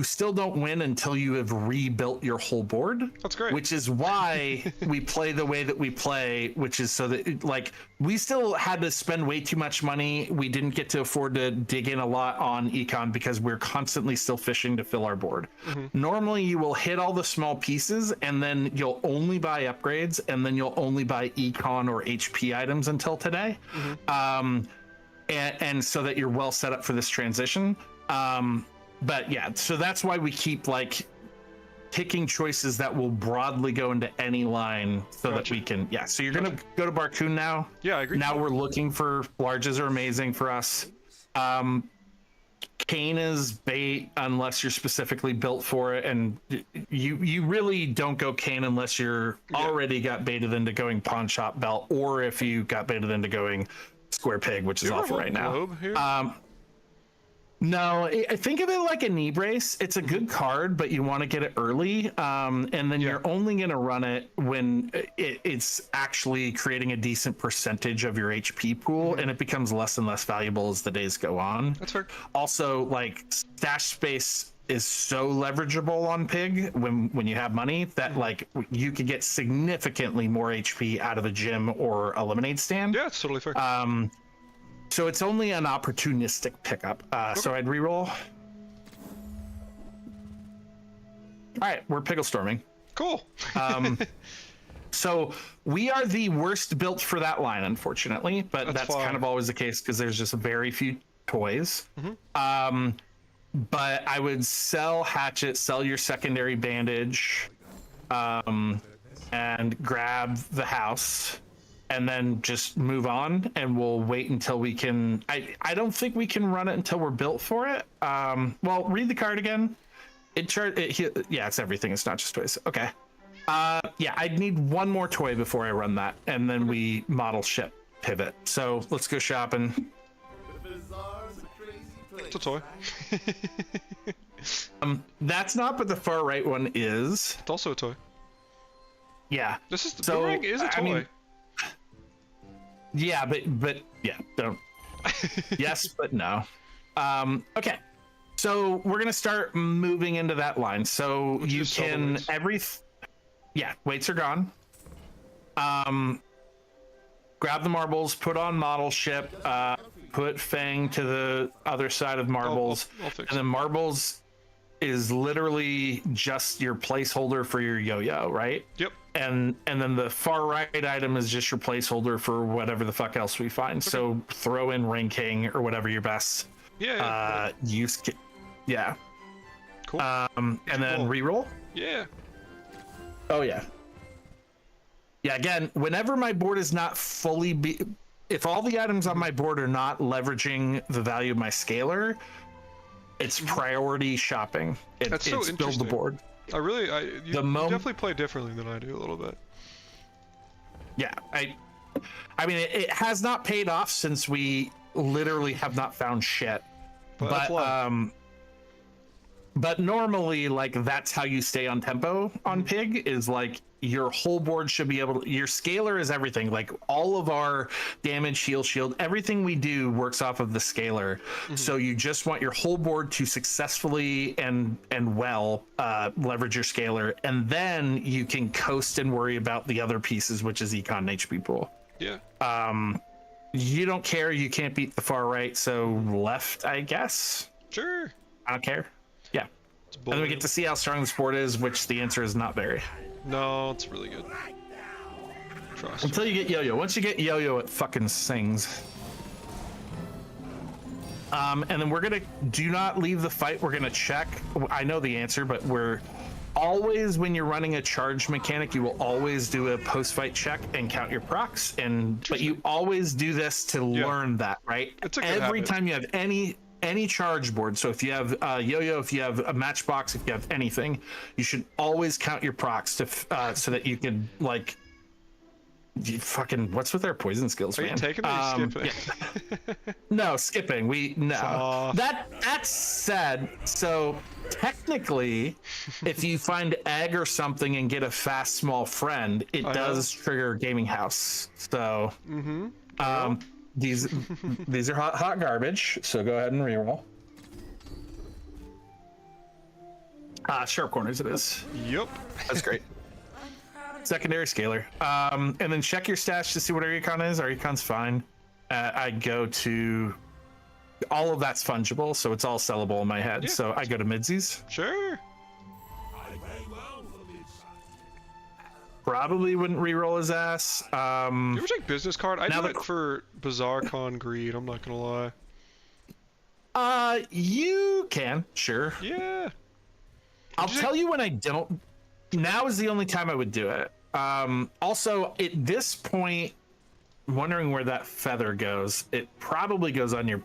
still don't win until you have rebuilt your whole board. That's great. Which is why we play the way that we play, which is so that like we still had to spend way too much money. We didn't get to afford to dig in a lot on econ because we're constantly still fishing to fill our board. Normally you will hit all the small pieces and then you'll only buy upgrades and then you'll only buy econ or HP items until today. And so that you're well set up for this transition. But yeah, so that's why we keep like picking choices that will broadly go into any line so that we can, yeah. So you're going to go to Barcoon now. Yeah, I agree. Now we're looking for larges are amazing for us. Cane is bait unless you're specifically built for it. And you really don't go cane unless you're already got baited into going pawn shop belt, or if you got baited into going square pig, which is off right now. Globe here? No, I think of it like a knee brace. It's a good card, but you want to get it early. And then you're only going to run it when it's actually creating a decent percentage of your HP pool, and it becomes less and less valuable as the days go on. That's fair. Also, like stash space is so leverageable on Pig when you have money that like you could get significantly more HP out of a gym or a lemonade stand. Yeah, it's totally fair. So it's only an opportunistic pickup. So I'd reroll. All right, we're pickle storming. Cool. So we are the worst built for that line, unfortunately, but that's fine. kind of always the case because there's just very few toys. But I would sell Hatchet, sell your secondary bandage, and grab the house. And then just move on, and we'll wait until we can. I don't think we can run it until we're built for it. Well, read the card again. Yeah, it's everything. It's not just toys. Okay. Yeah, I'd need one more toy before I run that, and then we model ship pivot. So let's go shopping. It's a toy. That's not, but the far right one is. It's also a toy. Yeah. This is the So, boomerang is a toy. I mean, yeah, but yeah, don't. Yes, but no. Okay, so we're gonna start moving into that line. So Which you is sell the can weights. yeah, weights are gone. Grab the marbles, put on model ship, put Fang to the other side of marbles, I'll fix and then marbles is literally just your placeholder for your yo-yo, right? Yep. And then the far right item is just your placeholder for whatever the fuck else we find. So throw in Ring King or whatever your best Yeah. use. Yeah. Cool. And then Cool. reroll. Yeah. Oh yeah. Yeah. Again, whenever my board is not fully if all the items on my board are not leveraging the value of my scaler, it's priority shopping. That's so it's build the interesting. board. You definitely play differently than I do a little bit. Yeah, I mean, it has not paid off since we literally have not found shit. But But normally, like, that's how you stay on tempo on Pig, is like your whole board should be able to, your scaler is everything. Like all of our damage, heal, shield, everything we do works off of the scaler. So you just want your whole board to successfully and well leverage your scaler, and then you can coast and worry about the other pieces, which is econ and HP pool. Yeah. You don't care, you can't beat the far right, so left, I guess. Sure. I don't care. Yeah. It's And then we get to see how strong the sport is, which the answer is not very. No, it's really good. Trust. Until you get yo-yo. Once you get yo-yo, it fucking sings. And then we're gonna do not leave the fight. We're gonna check. I know the answer, but we're always, when you're running a charge mechanic, you will always do a post-fight check and count your procs. But you always do this to learn that, right? It's a good Every habit. time you have any charge board, so if you have yo-yo, if you have a matchbox, if you have anything, you should always count your procs to so that you can like You fucking, what's with our poison skills, Are man? you taking it or are you skipping? Yeah. No, skipping. No. Soft. That said, so technically, if you find egg or something and get a fast small friend, it does trigger gaming house. So these are hot garbage. So go ahead and reroll. Sharp corners it is. Yep. That's great. Secondary scalar. And then check your stash to see what our econ is. Our econ's fine. I go to all of that's fungible, so it's all sellable in my head. Yeah. So I go to midsies. Sure. Probably wouldn't re-roll his ass. You ever check business card? I now do it for Bizarre Con Greed, I'm not gonna lie. You can, sure. Yeah. I'll tell you when I don't. Now is the only time I would do it. Also, at this point, I'm wondering where that feather goes. It probably goes on your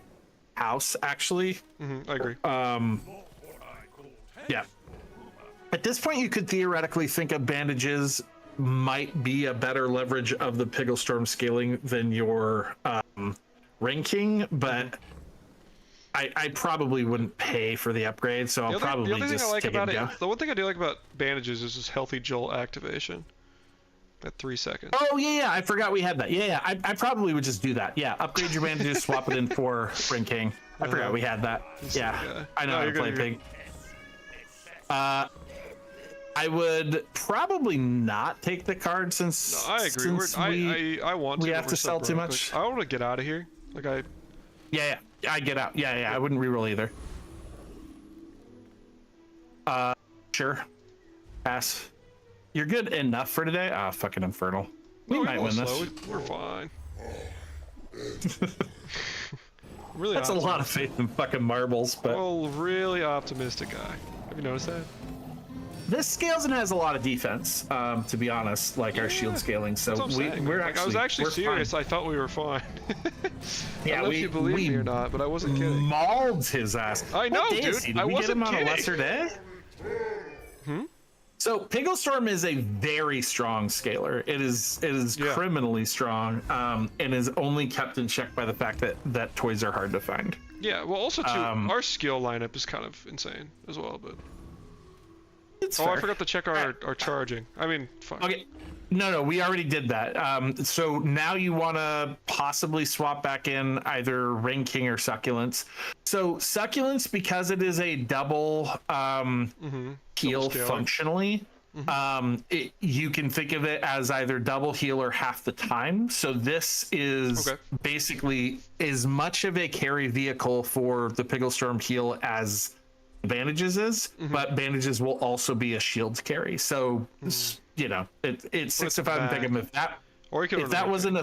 house, actually. I agree. Yeah. At this point, you could theoretically think of bandages might be a better leverage of the Pigglestorm scaling than your Ring King, but I probably wouldn't pay for the upgrade, so I'll probably just take it and go. The one thing I do like about bandages is this healthy jolt activation. At 3 seconds. Oh yeah, I forgot we had that. Yeah, I probably would just do that. Yeah, upgrade your bandages, swap it in for Ring King. I forgot we had that. Yeah, I know how to play Pig. I would probably not take the card since. No, I agree. I want to. We have to sell too much. I want to get out of here. Yeah, I get out. Yeah, I wouldn't reroll either. Sure. Pass. You're good enough for today. Fucking Infernal. We might win this. We're fine. Really. That's a lot of faith in fucking marbles, but. Well, really optimistic guy. Have you noticed that? This scales and has a lot of defense, to be honest, like our shield scaling. So we're actually. I was actually serious. Fine. I thought we were fine. Yeah, I don't know if you believe me or not, but I wasn't kidding. Mauled his ass. I know, dude. Did I we get him on kidding. a lesser day? So Pigglestorm is a very strong scaler. It is criminally strong, and is only kept in check by the fact that toys are hard to find. Yeah. Well, also too, our skill lineup is kind of insane as well, but. It's I fair. forgot to check our charging. I mean, fuck. Okay. No, we already did that. So now you want to possibly swap back in either Ring King or Succulents. So Succulents, because it is a double heal functionally, you can think of it as either double heal or half the time. So this is basically as much of a carry vehicle for the Pigglestorm heal as bandages is, but bandages will also be a shield carry. So you know, it's 6 if I'm thinking if that wasn't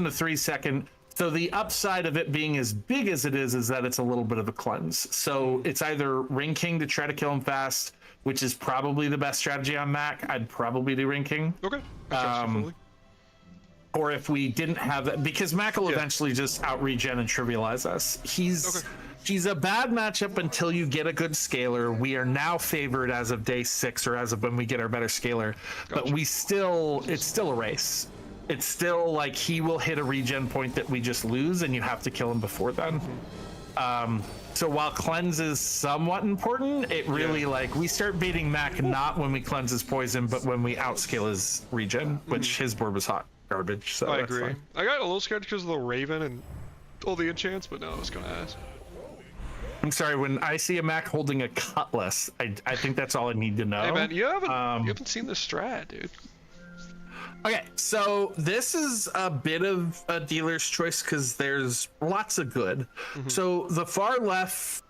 a 3 second. So the upside of it being as big as it is that it's a little bit of a cleanse. So it's either Ring King to try to kill him fast, which is probably the best strategy on Mac. I'd probably do Ring King. Okay. Or if we didn't have that, because Mac will eventually just out regen and trivialize us. He's a bad matchup until you get a good scaler. We are now favored as of day 6 or as of when we get our better scaler, but it's still a race. It's still like he will hit a regen point that we just lose, and you have to kill him before then. So while cleanse is somewhat important, it really like we start beating Mac not when we cleanse his poison, but when we outscale his regen, which his board was hot garbage. So I that's agree. fine. I got a little scared because of the Raven and all the enchants, but no, I was gonna ask. I'm sorry, when I see a Mac holding a cutlass, I think that's all I need to know. Hey man, you haven't seen the strat, dude. Okay, so this is a bit of a dealer's choice because there's lots of good. So the far left,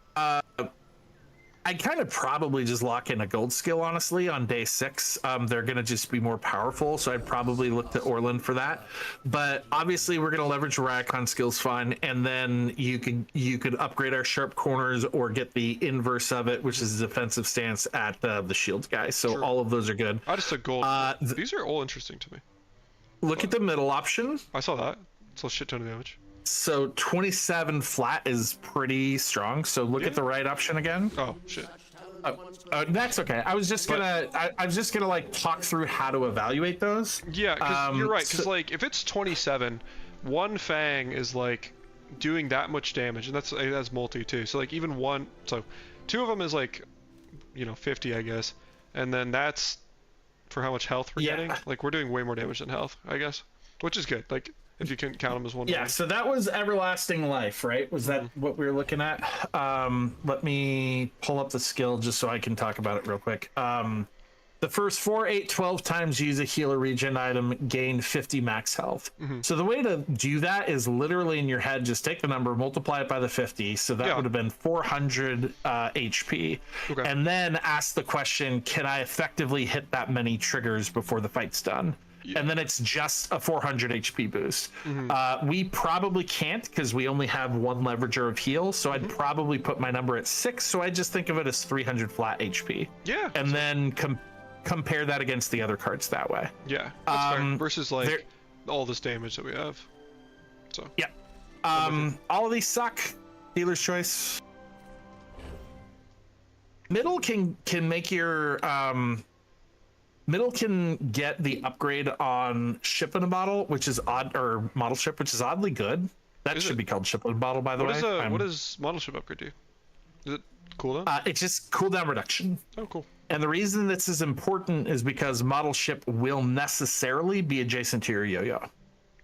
I kind of probably just lock in a gold skill, honestly, on day 6. They're going to just be more powerful, so I'd probably look to Orland for that. But obviously, we're going to leverage Ryacon skills fine, and then you could upgrade our sharp corners or get the inverse of it, which is a defensive stance at the shield guy. So all of those are good. I just took gold. These are all interesting to me. Look at the middle option. I saw that. It's a shit ton of damage. So 27 flat is pretty strong. So look at the right option again. Oh shit. That's okay. I was just gonna I was just gonna like talk through how to evaluate those. Yeah, because you're right. Because so- like if it's 27, one Fang is like doing that much damage, and that's multi too. So like even one, so two of them is like, 50, I guess, and then that's for how much health we're Yeah. getting. Like we're doing way more damage than health, I guess, which is good. Like if you can count them as one. Yeah, so that was Everlasting Life, right? Was that what we were looking at? Let me pull up the skill just so I can talk about it real quick. The first 4, 8, 12 times you use a healer regen item, gain 50 max health. So the way to do that is literally in your head, just take the number, multiply it by the 50. So that would have been 400 HP. Okay. And then ask the question, can I effectively hit that many triggers before the fight's done? And then it's just a 400 HP boost. We probably can't because we only have one leverager of heal. So I'd probably put my number at 6. So I just think of it as 300 flat HP. Yeah. And then compare that against the other cards that way. Yeah. That's fair. Versus like all this damage that we have. So. Yeah. All of these suck. Dealer's choice. Middle can make your Middle can get the upgrade on ship in a bottle, which is odd, or model ship, which is oddly good. That should be called ship in a bottle, by the way. What does model ship upgrade do? Is it cooldown? It's just cooldown reduction. Oh, cool. And the reason this is important is because model ship will necessarily be adjacent to your yo-yo.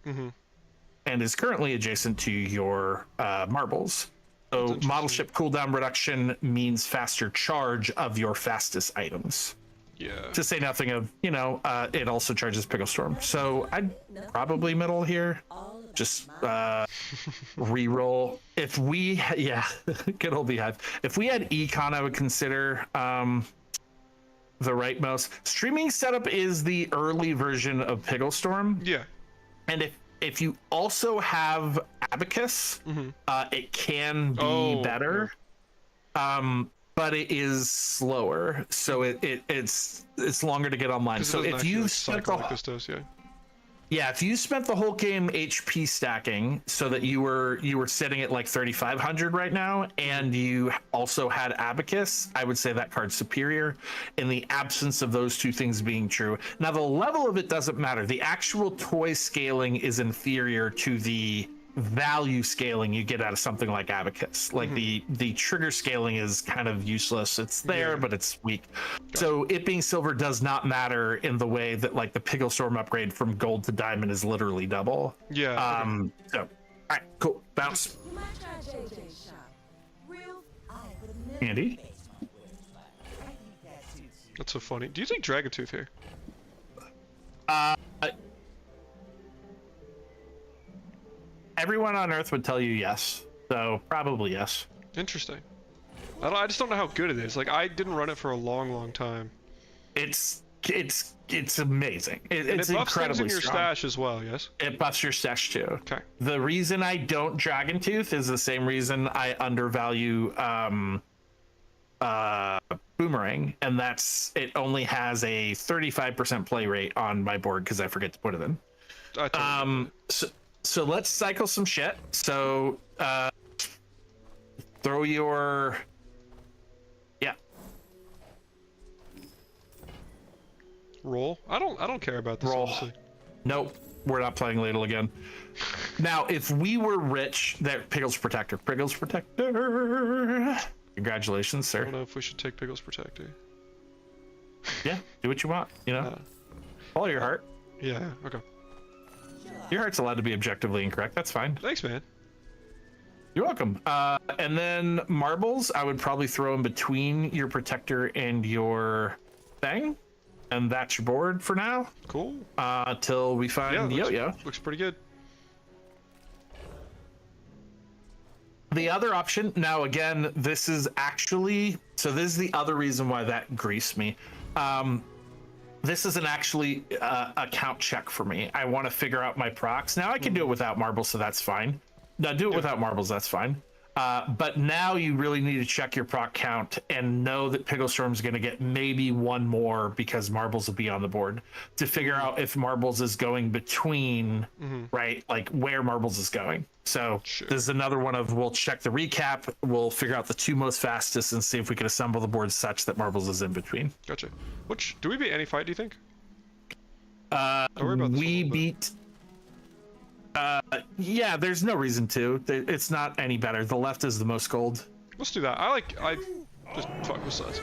And is currently adjacent to your marbles. So model ship cooldown reduction means faster charge of your fastest items. Yeah. To say nothing of, it also charges Pickle Storm. So I'd probably middle here. Just re-roll. If we, good old Beehive. If we had Econ, I would consider the rightmost. Streaming setup is the early version of Pickle Storm. Yeah. And if you also have Abacus, it can be better. But it is slower, so it's longer to get online. So if you spent if you spent the whole game HP stacking so that you were sitting at like 3,500 right now, and you also had Abacus, I would say that card's superior. In the absence of those two things being true, now the level of it doesn't matter. The actual toy scaling is inferior to the value scaling you get out of something like Abacus. Like the trigger scaling is kind of useless. It's there, but it's weak. So it being silver does not matter in the way that like the Pickle Storm upgrade from gold to diamond is literally double. Yeah. So all right, cool. Bounce. You might try JJ's shop. Real, I would have never Andy. That's so funny. Do you think Dragon Tooth here? Everyone on Earth would tell you yes, so probably yes. Interesting. I just don't know how good it is. Like I didn't run it for a long time. It's amazing. It's it buffs things incredibly in your strong. stash as well. Yes. It buffs your stash too. Okay. The reason I don't Dragon Tooth is the same reason I undervalue Boomerang, and that's it only has a 35% play rate on my board because I forget to put it in. So let's cycle some shit. So throw your roll. I don't care about this. Roll. Honestly. Nope, we're not playing Ladle again. Now, if we were rich, that Pickles Protector. Congratulations, I sir. don't know if we should take Pickles Protector. Yeah, do what you want. Follow your heart. Yeah. Okay. Your heart's allowed to be objectively incorrect. That's fine. Thanks, man. You're welcome. And then marbles, I would probably throw in between your protector and your thing, and that's your board for now. Cool. Till we find yo-yo. Looks pretty good. The other option, now again, this is the other reason why that greased me. This isn't actually a count check for me. I want to figure out my procs. Now I can do it without marbles, so that's fine. No, do it without marbles, that's fine. But now you really need to check your proc count and know that Pigglestorm's going to get maybe one more because Marbles will be on the board to figure out if Marbles is going between, right? Like where Marbles is going. So this is another one of we'll check the recap. We'll figure out the 2 most fastest and see if we can assemble the board such that Marbles is in between. Gotcha. Which, do we beat any fight, do you think? We beat... yeah, there's no reason to. It's not any better. The left is the most gold. Let's do that. I just fuck with Suds.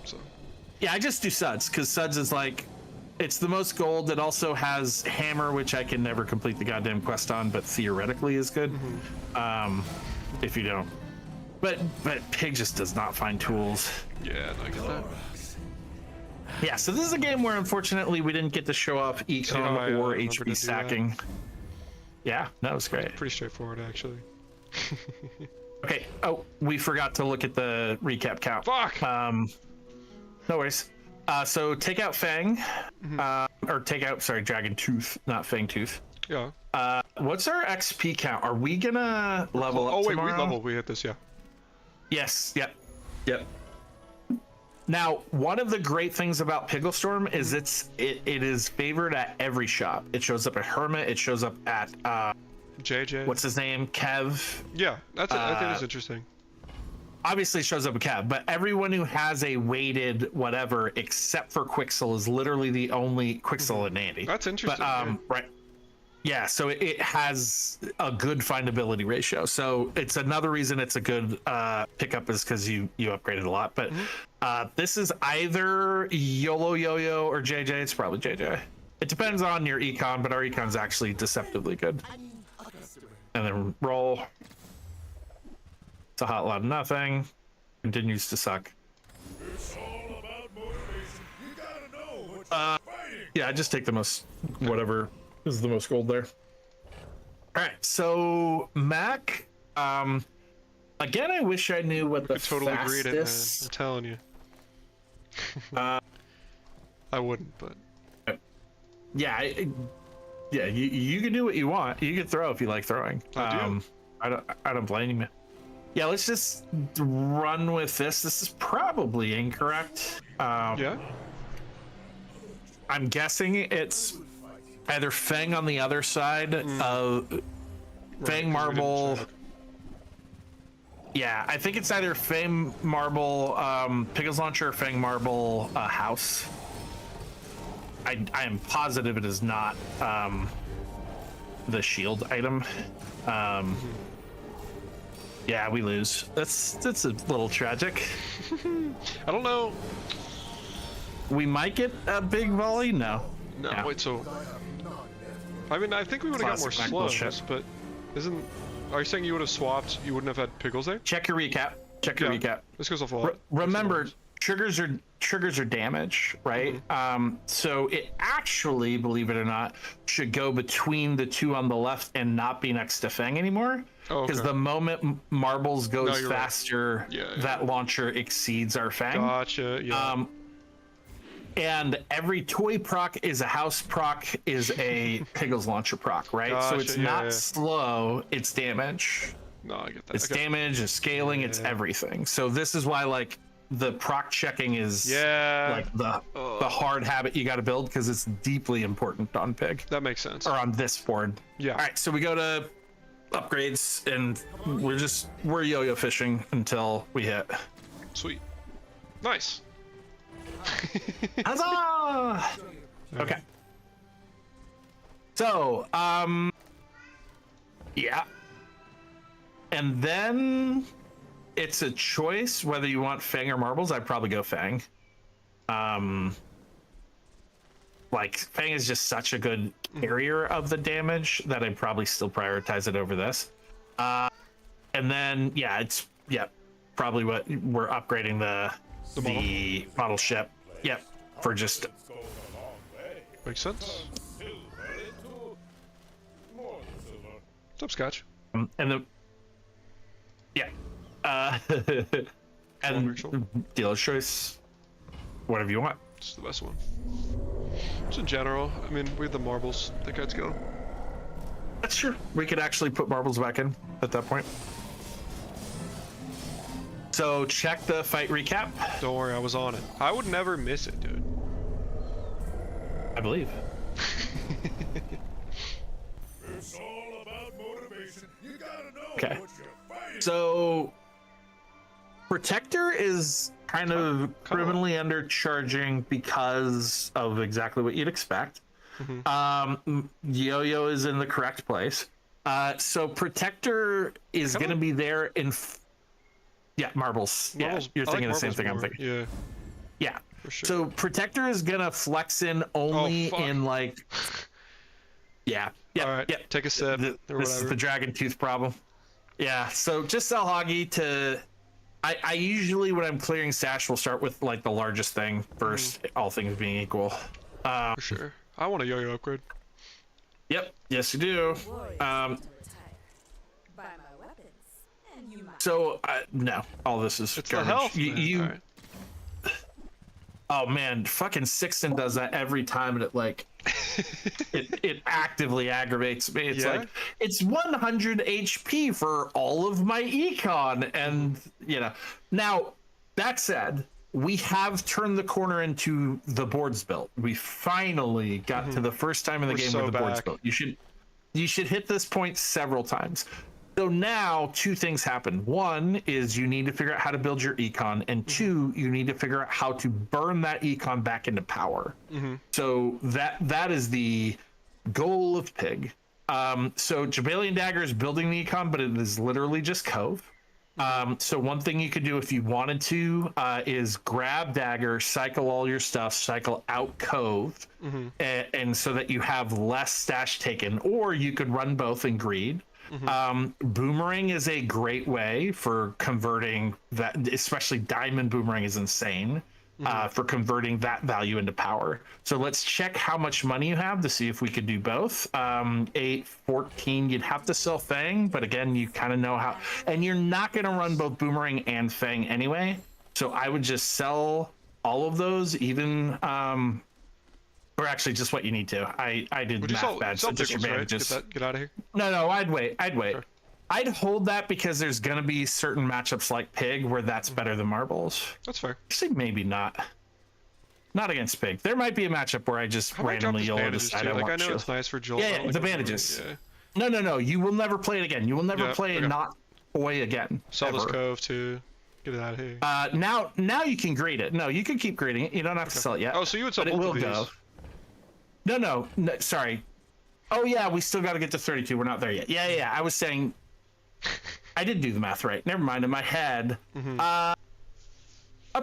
So. Yeah, I just do Suds because Suds is like, it's the most gold. It also has Hammer, which I can never complete the goddamn quest on, but theoretically is good. If you don't. But Pig just does not find tools. Yeah, no, I get that. Yeah, so this is a game where unfortunately we didn't get to show off econ or HP stacking. Yeah, that was great. Pretty straightforward, actually. Okay. Oh, we forgot to look at the recap count. Fuck! No worries. So take out Fang, or take out, sorry, Dragon Tooth, not Fang Tooth. Yeah. What's our XP count? Are we gonna level up tomorrow? We leveled. We hit this, yeah. Yes. Yep. Now, one of the great things about Pigglestorm is it is favored at every shop. It shows up at Hermit. It shows up at JJ. What's his name? Kev. Yeah, that's I think it's interesting. Obviously, it shows up at Kev, but everyone who has a weighted whatever, except for Quixel, is literally the only Quixel and Andy. That's interesting. But, right. Yeah, so it has a good findability ratio. So it's another reason it's a good pickup is because you upgraded a lot. But this is either YOLO Yo-Yo or JJ. It's probably JJ. It depends on your econ, but our econ's actually deceptively good. And then roll. It's a hot lot of nothing. Continues to suck. It's all about motivation. You gotta know what you're fighting. Yeah, I just take the most, whatever is the most gold there. All right, so Mac, again, I wish I knew what the totally fastest... agreed it, man. I'm telling you. I wouldn't, but... Yeah, you can do what you want. You can throw if you like throwing. I don't blame you. Yeah, let's just run with this. This is probably incorrect. yeah? I'm guessing it's either Fang on the other side of Fang Marble. Yeah, I think it's either Fang Marble, Pickles Launcher, or Fang Marble House. I am positive it is not the shield item. Yeah, we lose. That's a little tragic. I don't know. We might get a big volley. No. No, wait, so... I mean, I think we would have got more slows, but isn't... Are you saying you would have swapped, you wouldn't have had Pickles there? Check your recap. Check your recap. This goes off a lot. Remember, triggers are damage, right? So it actually, believe it or not, should go between the 2 on the left and not be next to Fang anymore. Because the moment Marbles goes faster, that launcher exceeds our Fang. Gotcha, yeah. And every toy proc is a house proc is a Piggles launcher proc, right? Gotcha, so it's not slow, it's damage. No, I get that. It's damage, it's scaling, it's everything. So this is why like the proc checking is like the hard habit you got to build because it's deeply important on Pig. That makes sense. Or on this board. Yeah. All right, so we go to upgrades and we're yo-yo fishing until we hit. Sweet. Nice. Huzzah! Okay. So, yeah. And then it's a choice whether you want Fang or Marbles. I'd probably go Fang. Like, Fang is just such a good carrier of the damage that I'd probably still prioritize it over this. And then, probably what we're upgrading the model ship. Yep, for just... Makes sense. What's up, Scotch? And the... Yeah. And dealer's choice. Whatever you want. It's the best one. Just in general, I mean, we have the marbles. I think I'd go. That's true. We could actually put marbles back in at that point. So check the fight recap. Don't worry, I was on it. I would never miss it, dude. I believe. It's all about motivation. You gotta know Okay. what you're fighting. So Protector is kind of criminally undercharging because of exactly what you'd expect. Yo-Yo is in the correct place. So Protector is going to be there in marbles. Marbles. Yeah, you're I like thinking the same marbles thing I'm more. thinking. Yeah, Yeah. for sure. So Protector is going to flex in only fuck. in like yeah. All right, take a sip or This is whatever. the dragon tooth problem. Yeah, so just sell Hoggy to I usually when I'm clearing stash will start with like the largest thing first, all things being equal. For sure. I want a yo-yo upgrade. Yep, yes you do. Warriors need to retire. Buy my weapons, and you might. So no, all this is It's the garbage. health. You man. oh man, fucking Sixton does that every time, and it like it actively aggravates me. It's Yeah? like it's 100 HP for all of my econ, and you know. Now that said, we have turned the corner into the boards built. We finally got to the first time in the We're game so where the boards back. built. You should hit this point several times. So now two things happen. One is you need to figure out how to build your econ, and two, you need to figure out how to burn that econ back into power. So that is the goal of Pig. So Jabalian Dagger is building the econ, but it is literally just Cove. So one thing you could do if you wanted to is grab Dagger, cycle all your stuff, cycle out Cove, and so that you have less stash taken, or you could run both and greed. Boomerang is a great way for converting that, especially Diamond Boomerang is insane for converting that value into power. So let's check how much money you have to see if we could do both. 8, 14, you'd have to sell Fang, but again, you kind of know how, and you're not going to run both Boomerang and Fang anyway. So I would just sell all of those, even, or actually just what you need to. I did Would you math sell, bad, sell so just your pickles, right? bandages. Get out of here. No, I'd wait. Sure. I'd hold that because there's gonna be certain matchups like Pig where that's better than marbles. That's fair. Actually, maybe not. Not against Pig. There might be a matchup where I just How about I drop randomly this YOLO bandages decide too? I Like I want know shield. it's nice for Joel. Yeah, I don't the like it. bandages. Yeah. No. You will never play it again. You will never Yeah, play okay. not toy again. Sell this ever. Cove too. Get it out of here. Now you can grade it. No, you can keep grading it. You don't have to sell it yet. Oh, so you would sell but it both will of these? go. No, sorry. Oh yeah, we still got to get to 32. We're not there yet. Yeah. I was saying, I did do the math right. Never mind. In my head, up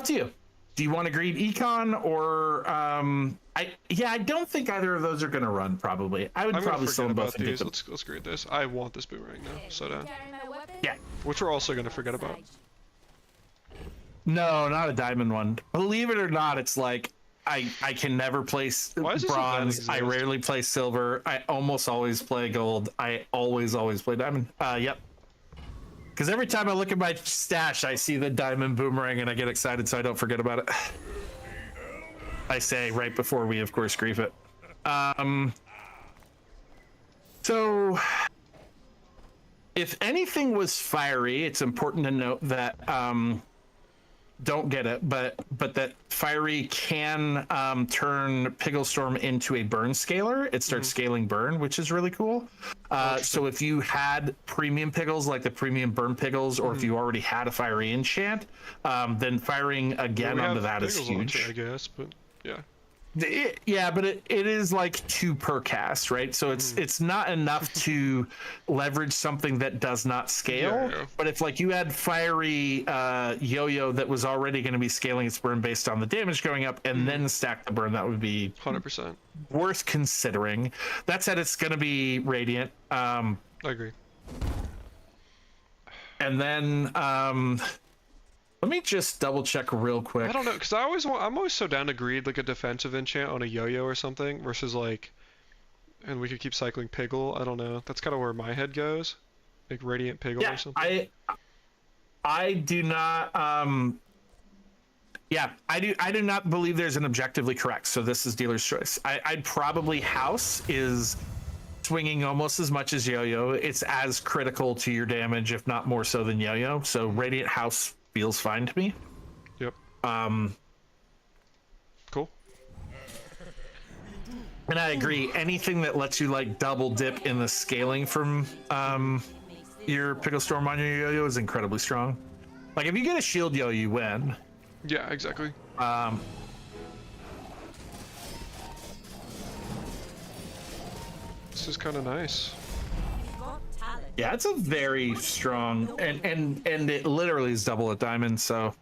to you. Do you want to greed econ or I don't think either of those are going to run. Probably. I would I'm probably gonna sell forget them about both and get these. them. Let's grade this. I want this boomerang now. So down. Carry my weapons, Yeah. Which we're also gonna forget about. No, not a diamond one. Believe it or not, it's like I can never play Why does this bronze. event I exist? rarely play silver. I almost always play gold. I always play diamond. Yep. Because every time I look at my stash, I see the diamond boomerang and I get excited, so I don't forget about it. I say right before we, of course, grief it. So, if anything was fiery, it's important to note that don't get it, but that fiery can turn Pigglestorm into a burn scaler. It starts scaling burn, which is really cool. So if you had premium Piggles, like the premium burn Piggles, or if you already had a fiery enchant, then firing again We onto have that is Piggles launcher, huge. I guess, but yeah. Yeah, but it is like 2 per cast, right? So it's not enough to leverage something that does not scale. Yeah. But if like you had fiery yo-yo that was already going to be scaling its burn based on the damage going up, and then stack the burn, that would be 100%. worth considering. That said, it's going to be radiant. I agree. And then let me just double check real quick. I don't know, because I'm always so down to greed like a defensive enchant on a yo-yo or something versus like, and we could keep cycling Piggle. I don't know. That's kind of where my head goes, like Radiant Piggle or something. I do not. I do not believe there's an objectively correct. So this is dealer's choice. I'd probably House is swinging almost as much as Yo-Yo. It's as critical to your damage, if not more so than Yo-Yo. So Radiant House feels fine to me. Yep. Cool. And I agree. Anything that lets you like double dip in the scaling from your Pickle Storm on your yo-yo is incredibly strong. Like if you get a shield yo, you win. Yeah, exactly. This is kind of nice. Yeah, it's a very strong and it literally is double a diamond. So,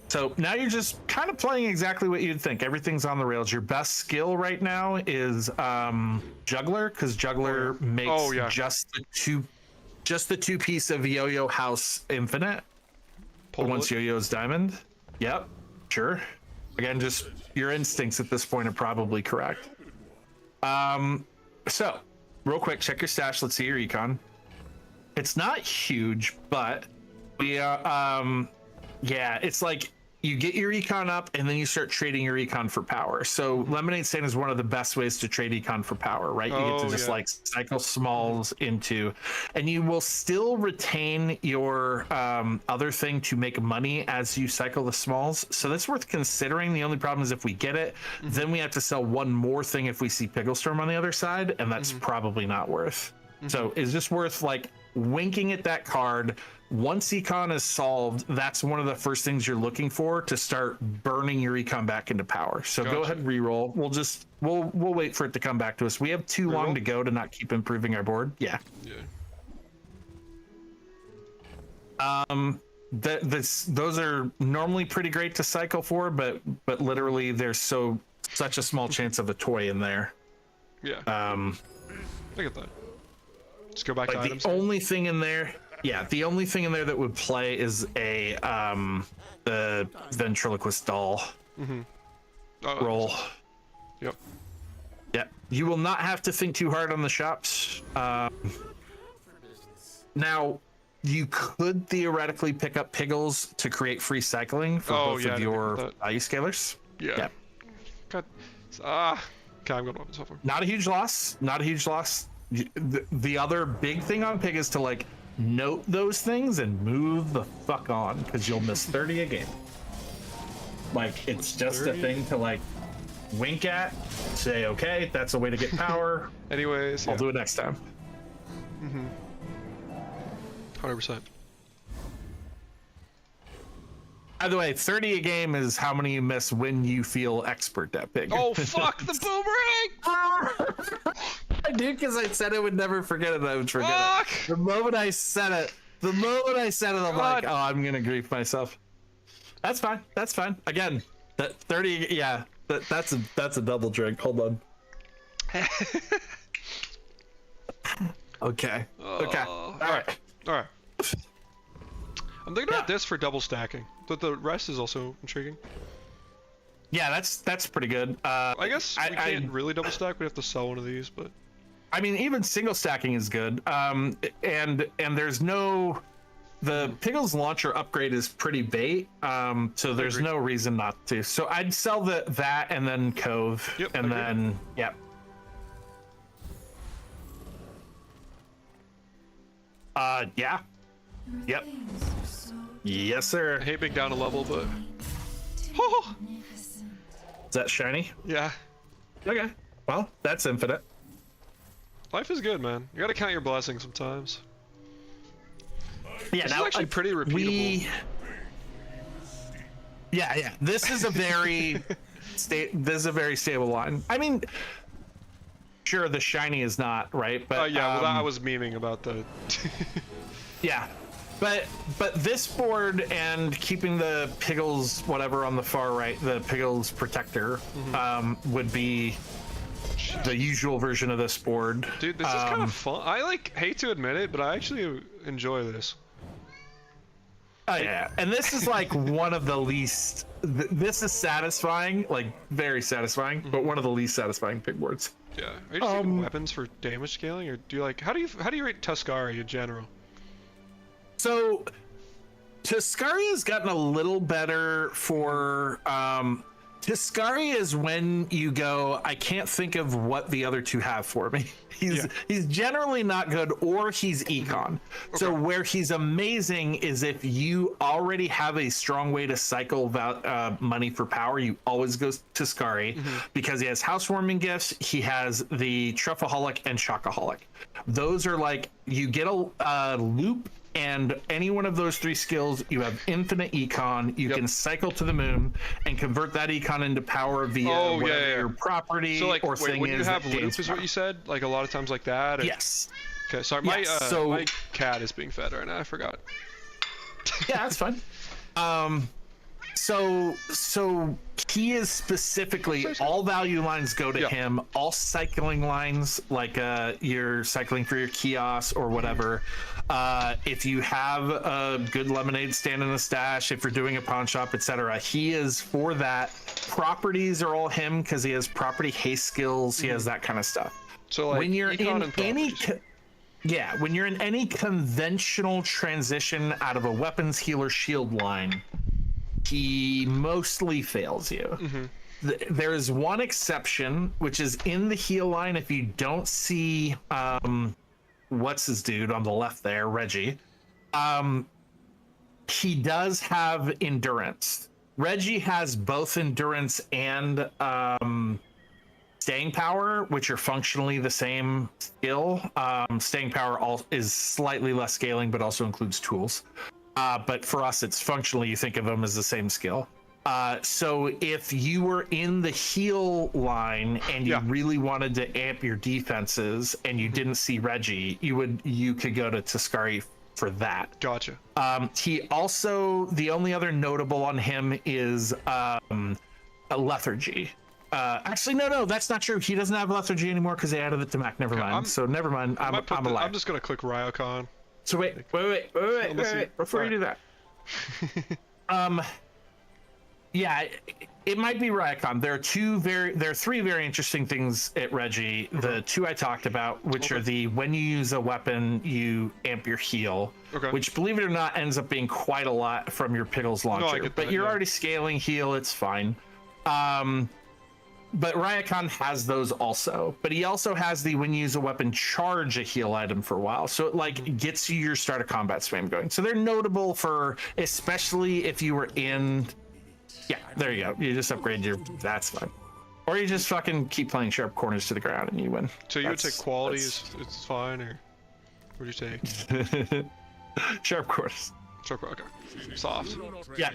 so now you're just kind of playing exactly what you'd think. Everything's on the rails. Your best skill right now is Juggler, because Juggler makes just the two piece of Yo-Yo House Infinite. Once Yo-Yo's diamond. Yep, sure. Again, just your instincts at this point are probably correct. So real quick, check your stash. Let's see your econ. It's not huge, but we yeah, it's like you get your econ up and then you start trading your econ for power. So Lemonade Stand is one of the best ways to trade econ for power, right? You get to just like cycle smalls into, and you will still retain your other thing to make money as you cycle the smalls. So that's worth considering. The only problem is if we get it, then we have to sell one more thing if we see Pickle Storm on the other side, and that's probably not worth. So it's just worth like winking at that card. Once econ is solved, that's one of the first things you're looking for to start burning your econ back into power. So go ahead and reroll. We'll wait for it to come back to us. We have too long to go to not keep improving our board. Yeah. Those are normally pretty great to cycle for, but literally there's such a small chance of a toy in there. Yeah. I get that. Let's go back to items. The only thing in there. Yeah, the only thing in there that would play is the ventriloquist doll roll. Yep. Yep. You will not have to think too hard on the shops. Now, you could theoretically pick up Piggles to create free cycling for both of your value scalers. Yeah. God. Okay, I'm going to open software. Not a huge loss. Not a huge loss. The other big thing on Pig is to like note those things and move the fuck on, because you'll miss 30 a game. Like it's just 30? A thing to like wink at, say okay, that's a way to get power. Anyways, I'll do it next time. 100%. By the way, 30 a game is how many you miss when you feel expert at Pig. Oh fuck, the boomerang! I did, because I said I would never forget it. I would forget it. The moment I said it, I'm like, oh, I'm gonna grief myself. That's fine. That's fine. Again, that 30. Yeah, that's a double drink. Hold on. Okay. Okay. All right. I'm thinking about this for double stacking, but the rest is also intriguing. Yeah, that's pretty good. I guess we can't really double stack. We have to sell one of these, but I mean, even single stacking is good. And there's no, the Piggles launcher upgrade is pretty bait. So there's no reason not to. So I'd sell that and then Cove, and then yeah. Yep. Yes, sir. I hate being down a level, but is that shiny? Yeah. Okay. Well, that's infinite. Life is good, man. You gotta count your blessings sometimes. Yeah, this is actually pretty repeatable. Yeah. This is a very this is a very stable line. I mean, sure, the shiny is not, right? But well, I was memeing about the yeah. But this board and keeping the Piggles whatever on the far right, the Piggles protector, would be the usual version of this board. Dude, this is kind of fun. I hate to admit it, but I actually enjoy this. Oh yeah, and this is like one of the least. This is satisfying, like very satisfying, but one of the least satisfying pig boards. Yeah. Are you just using weapons for damage scaling, or do you like? How do you rate Tuscari in general? So, Tuscari has gotten a little better for Tiscari is when you go, I can't think of what the other two have for me. He's generally not good, or he's econ. So where he's amazing is if you already have a strong way to cycle money for power, you always go to Tiscari because he has housewarming gifts, he has the Truffaholic and Shockaholic. Those are like, you get a loop, and any one of those three skills, you have infinite econ. You can cycle to the moon and convert that econ into power via whatever your property or thing when is. You have loop, is what you said? Like a lot of times like that? Or... Yes. Okay, sorry, my cat is being fed right now. I forgot. Yeah, that's fine. So he is specifically, all value lines go to him. All cycling lines, like you're cycling for your kiosk or whatever. If you have a good lemonade stand in the stash, if you're doing a pawn shop, etc., he is for that. Properties are all him because he has property haste skills. He has that kind of stuff. So like when you're in when you're in any conventional transition out of a weapons healer shield line, he mostly fails you. There is one exception, which is in the heal line. If you don't see what's his dude on the left there, Reggie, he does have endurance. Reggie has both endurance and staying power, which are functionally the same skill. Staying power is slightly less scaling, but also includes tools. But for us, it's functionally, you think of them as the same skill. So if you were in the heal line and you really wanted to amp your defenses and you didn't see Reggie, you could go to Tiscari for that. Gotcha. He also, the only other notable on him is a lethargy. Actually, no, that's not true. He doesn't have lethargy anymore because they added it to Mac. Never mind. So never mind. I'm a liar. I'm just gonna click Ryokon. So wait. Before you do that, yeah, it might be Ryokon. There are three very interesting things at Reggie. The two I talked about, which are the when you use a weapon, you amp your heal, which, believe it or not, ends up being quite a lot from your Pickles launcher. But you're already scaling heal, it's fine. But Ryokon has those also, but he also has the when you use a weapon, charge a heal item for a while. So it like gets you your start of combat spam going. So they're notable for, especially if you were in, there you go. You just upgrade that's fine. Or you just fucking keep playing sharp corners to the ground and you win. So you would take quality it's fine, or what do you take? Sharp corners. Okay. Soft. Yeah,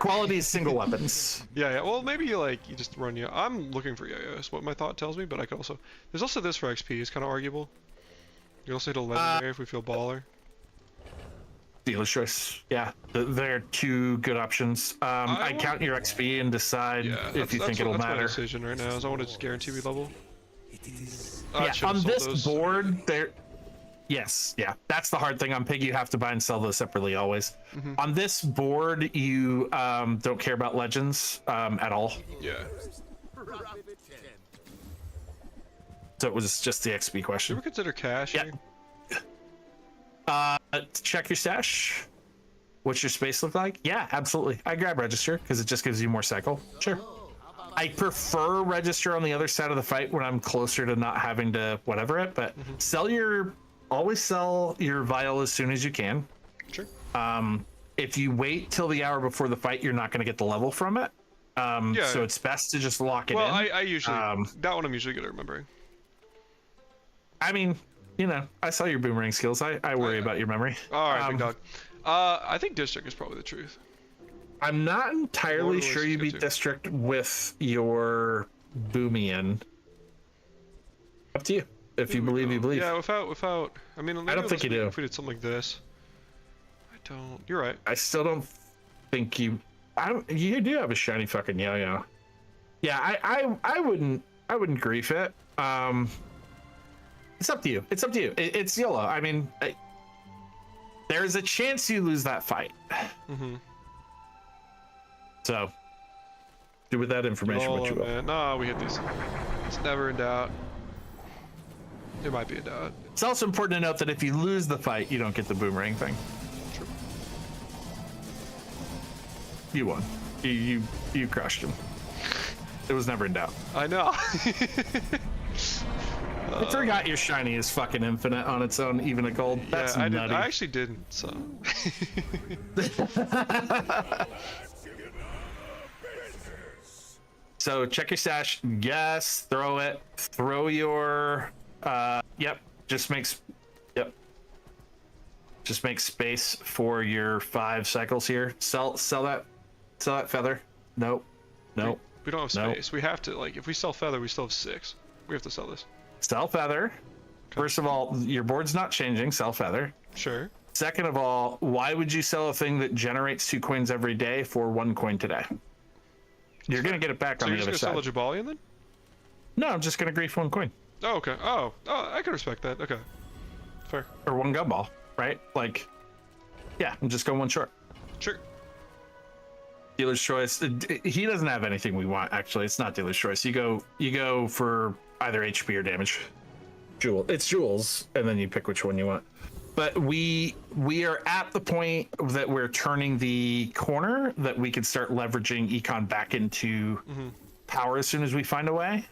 quality is single weapons. Yeah. Well, maybe you just run I'm looking for yo-yos, what my thought tells me, but I could also. There's also this for XP. It's kind of arguable. You also hit a legendary if we feel baller. Dealer's choice. Yeah, they're two good options. I count your XP and decide if you think it'll matter. My decision right now is I want to just guarantee we level. On this board, Yes, that's the hard thing on Pig. You have to buy and sell those separately always. On this board, you don't care about legends at all. Yeah. So it was just the XP question. Do you ever consider cash here? Check your stash. What's your space look like? Yeah, absolutely. I grab register because it just gives you more cycle. Sure. I prefer register on the other side of the fight when I'm closer to not having to whatever it, but always sell your vial as soon as you can. Sure. If you wait till the hour before the fight, you're not going to get the level from it. So it's best to just lock it in. Well, I usually that one I'm usually good at remembering. I mean, I saw your boomerang skills. I worry about your memory. All right, big dog. I think district is probably the truth. I'm not entirely sure you beat district with your Boomian. Up to you. If you believe, you believe. Yeah, without. I mean, I don't think you do. If we did something like this, I don't. You're right. I still don't think you. You do have a shiny fucking yo-yo. Yeah, I wouldn't grief it. It's up to you. It's YOLO. I mean, there's a chance you lose that fight. So, do with that information what you will. No, we hit these. It's never in doubt. There might be a doubt. It's also important to note that if you lose the fight, you don't get the boomerang thing. True. You won. You crushed him. It was never in doubt. I know. I forgot your shiny is fucking infinite on its own, even at gold. That's yeah, nutty. I actually didn't. So. So check your stash. Yes, throw it. Throw your. Yep. Just makes. Yep. Just make space for your 5 cycles here. Sell that. Sell that feather. Nope. Nope. We don't have Nope. space. We have to, like, if we sell feather, we still have 6. We have to sell this. Sell feather. Okay. First of all, your board's not changing. Sell feather. Sure. Second of all, why would you sell a thing that generates 2 coins every day for 1 coin today? You're gonna get it back So on you're the just other gonna side. sell a Jabalion then? No, I'm just gonna grief 1 coin Oh, okay. Oh, I can respect that. Okay. Fair. or 1 gumball, right? Like, yeah, I'm just going 1 short. Sure. Dealer's choice. He doesn't have anything we want. Actually, it's not dealer's choice. You go for either HP or damage. Jewel. It's jewels, and then you pick which one you want. But we are at the point that we're turning the corner that we can start leveraging econ back into power as soon as we find a way.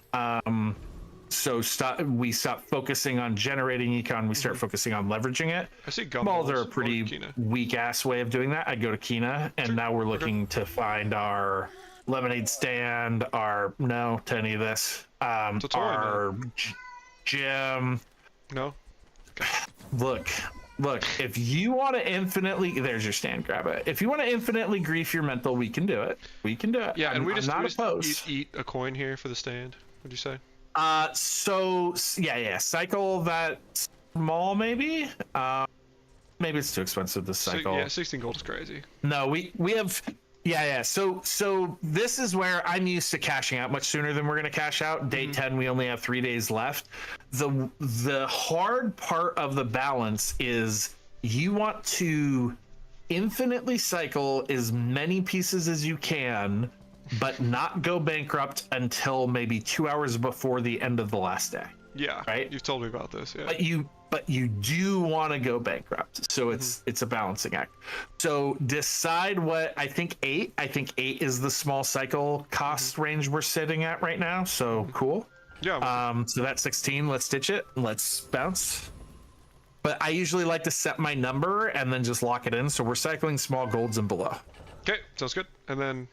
So we stop focusing on generating econ. We start focusing on leveraging it. I see Gumballs are a or pretty Kina. weak ass way of doing that. I'd go to Kina, and now we're looking to find our lemonade stand, no to any of this. It's a toy, Our gym. No. Look, if you want to infinitely, there's your stand, grab it. If you want to infinitely grief your mental, we can do it. We can do it. Yeah, and I'm not we just opposed. eat a coin here for the stand. What'd you say? So yeah, cycle that small maybe. Maybe it's too expensive to cycle. Yeah, 16 gold is crazy. No, we have. Yeah. So this is where I'm used to cashing out much sooner than we're gonna cash out. Day 10, we only have 3 days left. The hard part of the balance is you want to infinitely cycle as many pieces as you can, but not go bankrupt until maybe 2 hours before the end of the last day. Yeah. Right? You've told me about this. Yeah. But you do want to go bankrupt, so it's a balancing act. So decide what I think 8 is the small cycle cost range we're sitting at right now. So cool. Yeah. So that's 16. Let's ditch it. Let's bounce. But I usually like to set my number and then just lock it in. So we're cycling small golds and below. Okay, sounds good. And then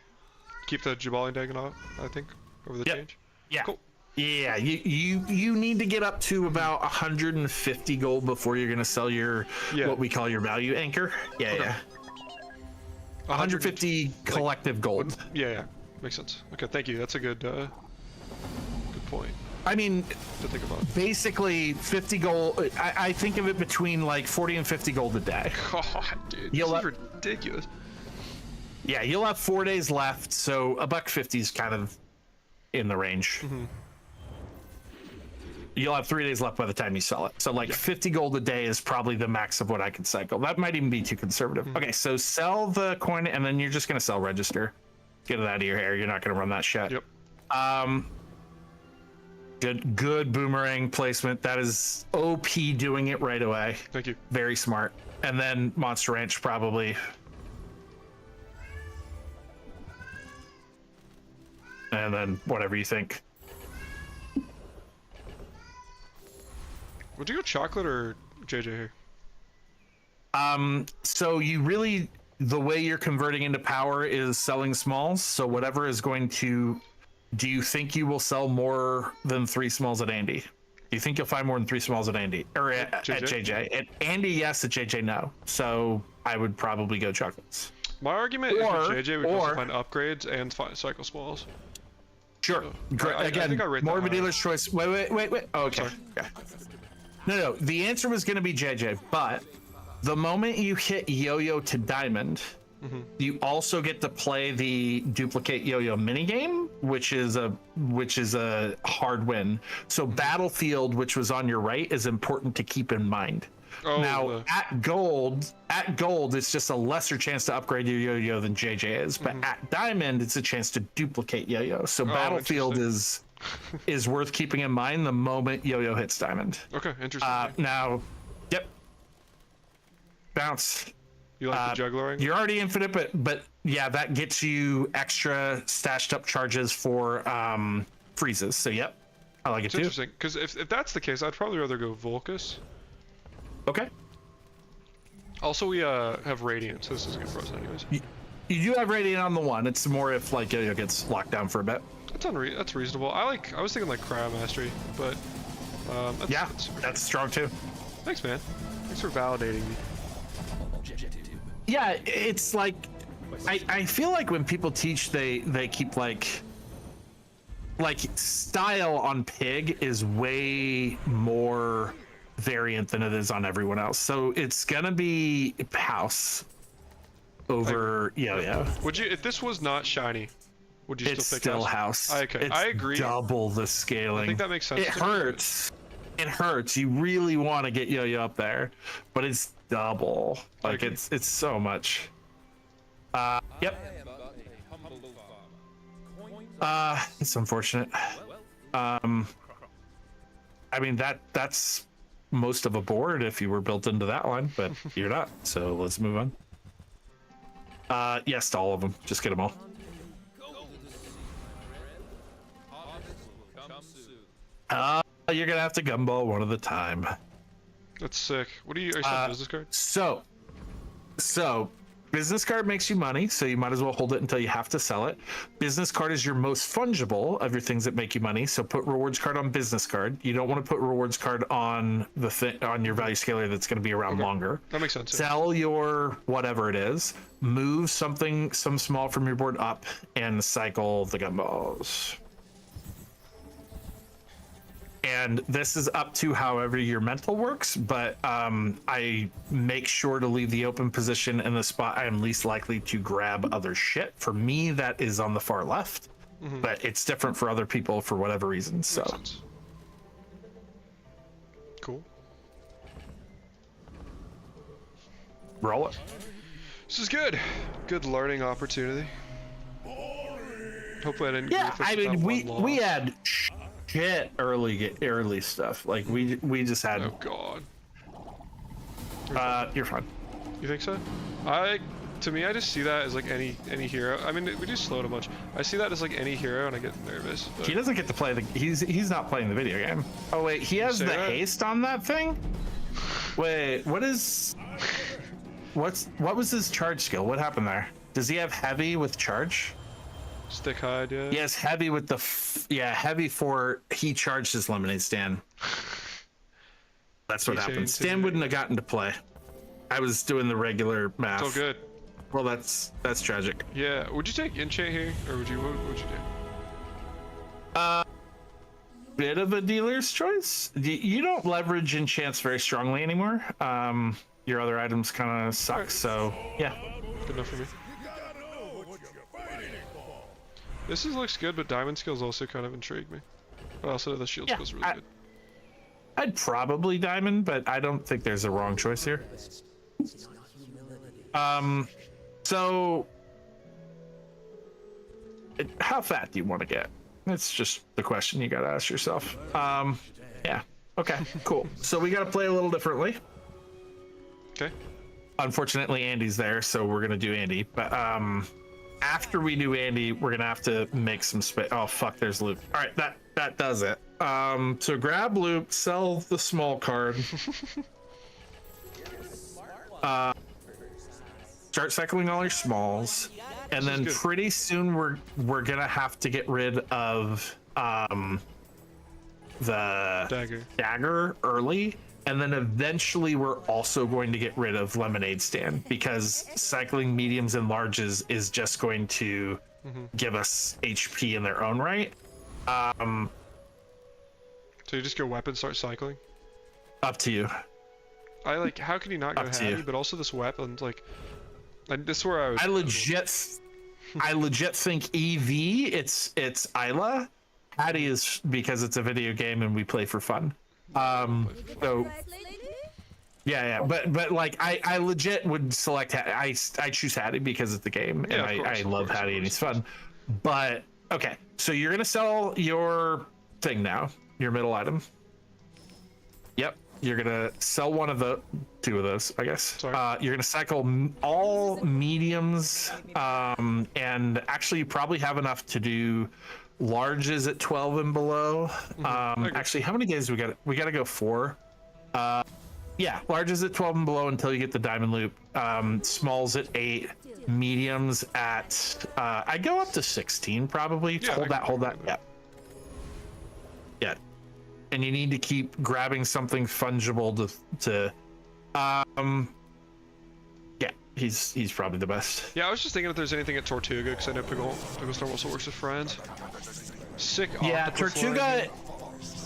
keep the Jabalion Dagon off, I think, over the change. Yeah. Cool. Yeah, you need to get up to about 150 gold before you're gonna sell your what we call your value anchor. Yeah, Okay. yeah. 150 collective gold. Yeah, makes sense. Okay, thank you. That's a good point I mean, to think about. basically 50 gold. I think of it between like 40 and 50 gold a day. God, dude, You'll this is ridiculous. Yeah, you'll have 4 days left, so $1.50 is kind of in the range. You'll have 3 days left by the time you sell it. So like 50 gold a day is probably the max of what I can cycle. That might even be too conservative. Okay, so sell the coin and then you're just gonna sell register. Get it out of your hair. You're not gonna run that shit. Yep. Good boomerang placement. That is OP doing it right away. Thank you. Very smart. And then Monster Ranch probably. And then whatever you think. Would you go chocolate or JJ here? So you really, the way you're converting into power is selling smalls. So whatever is going to, do you think you will sell more than 3 smalls at Andy? Do you think you'll find more than 3 smalls at Andy or at JJ? At Andy, yes. At JJ, no. So I would probably go chocolates. My argument is with JJ, we can also or- find upgrades and cycle smalls. Sure. I Again, think I rate that more of a higher. dealer's choice. Wait. Oh, okay. Sorry. Okay. No. The answer was going to be JJ, but the moment you hit yo-yo to diamond, you also get to play the duplicate yo-yo minigame, which is a hard win. So Battlefield, which was on your right, is important to keep in mind. Oh, Now at gold, it's just a lesser chance to upgrade your yo-yo than JJ is, but at diamond, it's a chance to duplicate yo-yo. So Battlefield is worth keeping in mind the moment yo-yo hits diamond. Okay, interesting. Now, yep, bounce. You like the juggling? You're already infinite, but yeah, that gets you extra stashed up charges for freezes. So yep, I like it It's too. interesting, because if that's the case, I'd probably rather go Volcus. Okay. Also, we have Radiant, so this is good for us anyways. You do have Radiant on the one. It's more if like it gets locked down for a bit. That's reasonable. I was thinking like Cryo Mastery, but That's strong too. Thanks, man. Thanks for validating me. Yeah, it's like I feel like when people teach, they keep like style on Pig is way more variant than it is on everyone else. So it's gonna be house over Would you, if this was not shiny, would you it's still pick still house? house. Okay, It's I agree. double the scaling. I think that makes sense. It hurts. It hurts. You really want to get yo-yo up there, but it's double. Like agree. it's so much. Yep. It's unfortunate. I mean that's most of a board if you were built into that line, but you're not. So let's move on. Yes to all of them. Just get them all. You're gonna have to gumball one at a time. That's sick. What are you selling business card? So business card makes you money, so you might as well hold it until you have to sell it. Business card is your most fungible of your things that make you money, so put rewards card on business card. You don't want to put rewards card on the thing on your value scaler that's going to be around longer. That makes sense. Sell your whatever it is, move some small from your board up, and cycle the gumballs. And this is up to however your mental works, but I make sure to leave the open position in the spot I am least likely to grab other shit. For me, that is on the far left, but it's different for other people for whatever reason. So Makes sense. Cool. roll it. This is good. Good learning opportunity. Hopefully I didn't. Yeah, grief us I with mean that we one loss. had shit early stuff. Like we just had. Oh god. You're fine. You think so? To me, I just see that as like any hero. I mean, we do slow it a bunch. I see that as like any hero, and I get nervous. But He doesn't get to play he's not playing the video game. Oh wait, he has Say the that? haste on that thing? Wait, what was his charge skill? What happened there? Does he have heavy with charge? stick hide, yeah. He has heavy with the heavy for he charged his lemonade stand. That's what He happened. changed Stan it. wouldn't have gotten to play. I was doing the regular math. It's all good. Well, that's tragic. Yeah. Would you take enchant here, or what would you do? Bit of a dealer's choice. You don't leverage enchants very strongly anymore. Your other items kind of suck. So yeah. Good enough for me. You gotta know what you're fighting for. This looks good, but diamond skills also kind of intrigue me. But also the shield skills really good. I'd probably diamond, but I don't think there's a wrong choice here. So how fat do you want to get? That's just the question you got to ask yourself. Yeah. Okay, cool. So we got to play a little differently. Okay. Unfortunately, Andy's there, so we're going to do Andy. But after we do Andy, we're going to have to make some space. Oh, fuck, there's loot. All right, that does it. So grab loot, sell the small card. Start cycling all your smalls, and then good. pretty soon we're gonna have to get rid of the dagger early, and then eventually we're also going to get rid of lemonade stand because cycling mediums and larges is just going to give us HP in their own right. So you just go weapon, start cycling. Up to you. I like. How can you not go Up to heavy? you. But also this weapon, like, and this is where I was. I legit think EV. It's Isla. Hattie is because it's a video game and we play for fun. So yeah. But like I legit would select. I choose Hattie because it's the game and Yeah, of course, I of love course, Hattie of and he's course. fun. But okay, so you're gonna sell your thing now. Your middle item. Yep. You're gonna sell one of the two of those, I guess. Sorry. You're gonna cycle all mediums, and actually you probably have enough to do larges at 12 and below. Okay. Actually, how many days we got? We got to go 4. Yeah, larges at 12 and below until you get the diamond loop. Smalls at 8, mediums at I go up to 16 probably. Yeah, Hold that. Yeah. Yeah. And you need to keep grabbing something fungible to yeah, he's probably the best. Yeah, I was just thinking if there's anything at Tortuga, because I know Pickle Storm also works with friends. Sick. Yeah, octopus Tortuga. line.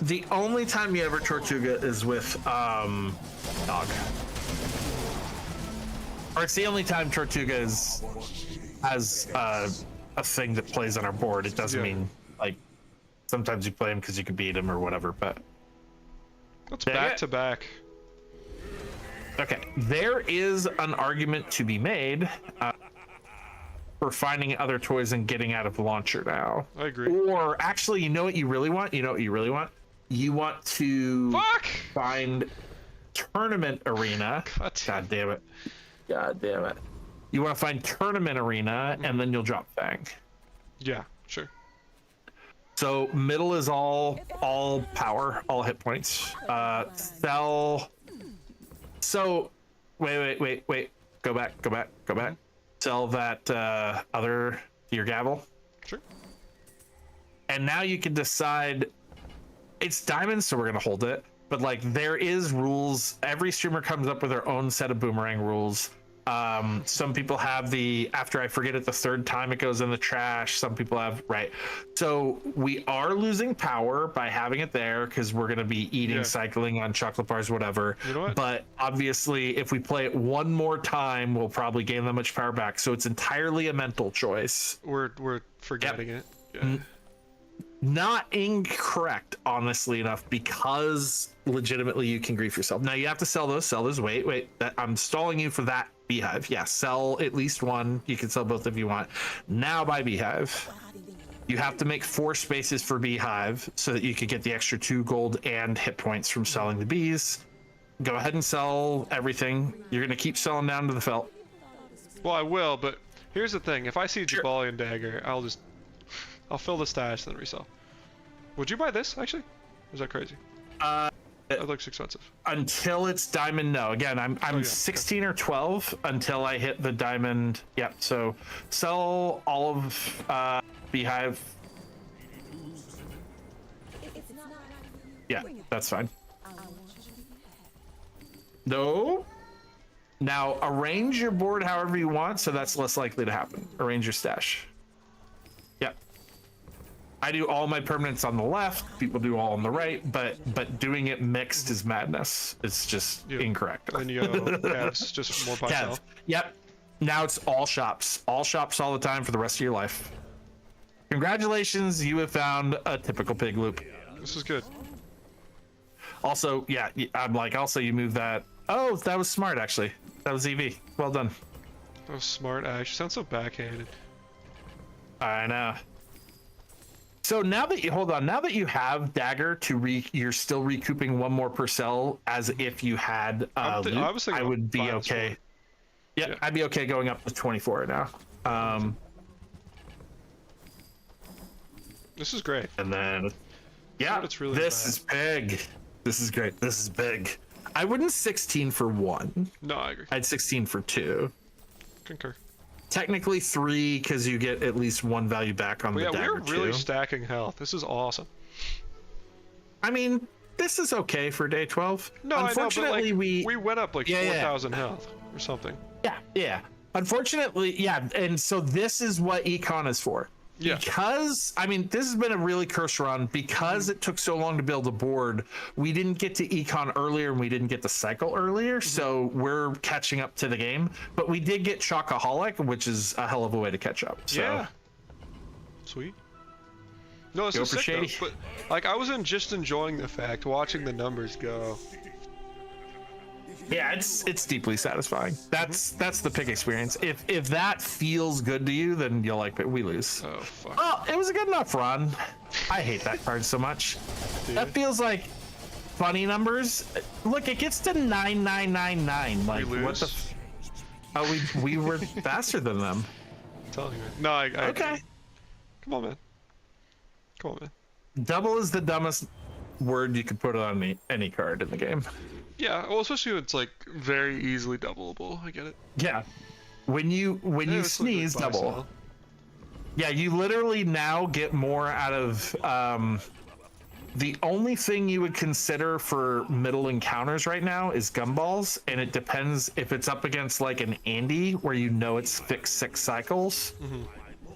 The only time you ever Tortuga is with dog. Or it's the only time Tortuga has a thing that plays on our board. It doesn't mean like sometimes you play him because you can beat him or whatever, but That's back to back. okay. There is an argument to be made for finding other toys and getting out of the launcher now. I agree. Or actually, you know what you really want? You want to find Tournament Arena. God damn it. You want to find Tournament Arena, and then you'll drop Fang. Yeah, sure. So middle is all power, all hit points. Sell. So wait. Go back. Sell that your gavel. Sure. And now you can decide. It's diamonds, so we're gonna hold it. But like, there is rules. Every streamer comes up with their own set of boomerang rules. Some people have after I forget it the third time it goes in the trash. Some people have so we are losing power by having it there because we're going to be eating, cycling on chocolate bars, whatever. You know what? But obviously if we play it one more time, we'll probably gain that much power back. So it's entirely a mental choice. We're forgetting it. Yeah. Not incorrect, honestly enough, because legitimately you can grief yourself. Now you have to sell those. Wait, I'm stalling you for that beehive. Yeah, sell at least one. You can sell both if you want. Now buy beehive. You have to make 4 spaces for beehive so that you could get the extra 2 gold and hit points from selling the bees. Go ahead and sell everything. You're gonna keep selling down to the felt. Well, I will, but here's the thing. If I see Jabalian Dagger, I'll fill the stash, then resell. Would you buy this, actually? Or is that crazy? That looks expensive. Until it's diamond, no. Again, I'm 16 or 12 until I hit the diamond. Yep, so sell all of beehive. Yeah, that's fine. No. Now, arrange your board however you want, so that's less likely to happen. Arrange your stash. Yep. I do all my permanents on the left, people do all on the right, but doing it mixed is madness. It's just incorrect. And you go Cavs, just more by Kev. Yep. Now it's all shops all the time for the rest of your life. Congratulations, you have found a typical pig loop. This is good. Also, yeah, I'm like, also you move that. Oh, that was smart, actually. That was EV. Well done. That was smart, Ash. You sound so backhanded. I know. So now that you have dagger you're still recouping 1 more per cell as if you had I was thinking I would be buying okay. Yeah, Yeah, I'd be okay going up to 24 now. This is great. And then It's really this bad. is big. This is great. This is big. I wouldn't 16 for 1. No, I agree. I'd 16 for 2. Concur. Technically 3 because you get at least 1 value back on the Yeah, dagger we're really too. stacking health. This is awesome. I mean, this is okay for day 12. No, Unfortunately, I know, but like, we went up like Yeah, 4,000 health or something. Yeah. Unfortunately, yeah. And so this is what econ is for. Yeah. Because, I mean, this has been a really cursed run. Because it took so long to build a board, we didn't get to econ earlier and we didn't get the cycle earlier. So we're catching up to the game. But we did get Chocoholic, which is a hell of a way to catch up. So. Yeah. Sweet. No, this Go is for sick, Shady. though, but like I wasn't just enjoying the fact, watching the numbers go. Yeah, it's deeply satisfying. That's the pig experience. If that feels good to you, then you'll like it. We lose. Oh fuck. Oh, it was a good enough run. I hate that card so much. That feels like funny numbers. Look, it gets to 9999. Like We what the? lose. Oh, we were faster than them. I'm telling you, man. No, I Okay. Come on, man. Come on, man. Double is the dumbest word you could put on any card in the game. Yeah, well, especially when it's like very easily doubleable. I get it. Yeah. When you Yeah, it's like sneeze, buy double. sell. Yeah, you literally now get more out of the only thing you would consider for middle encounters right now is gumballs, and it depends if it's up against like an Andy where you know it's fixed 6 cycles.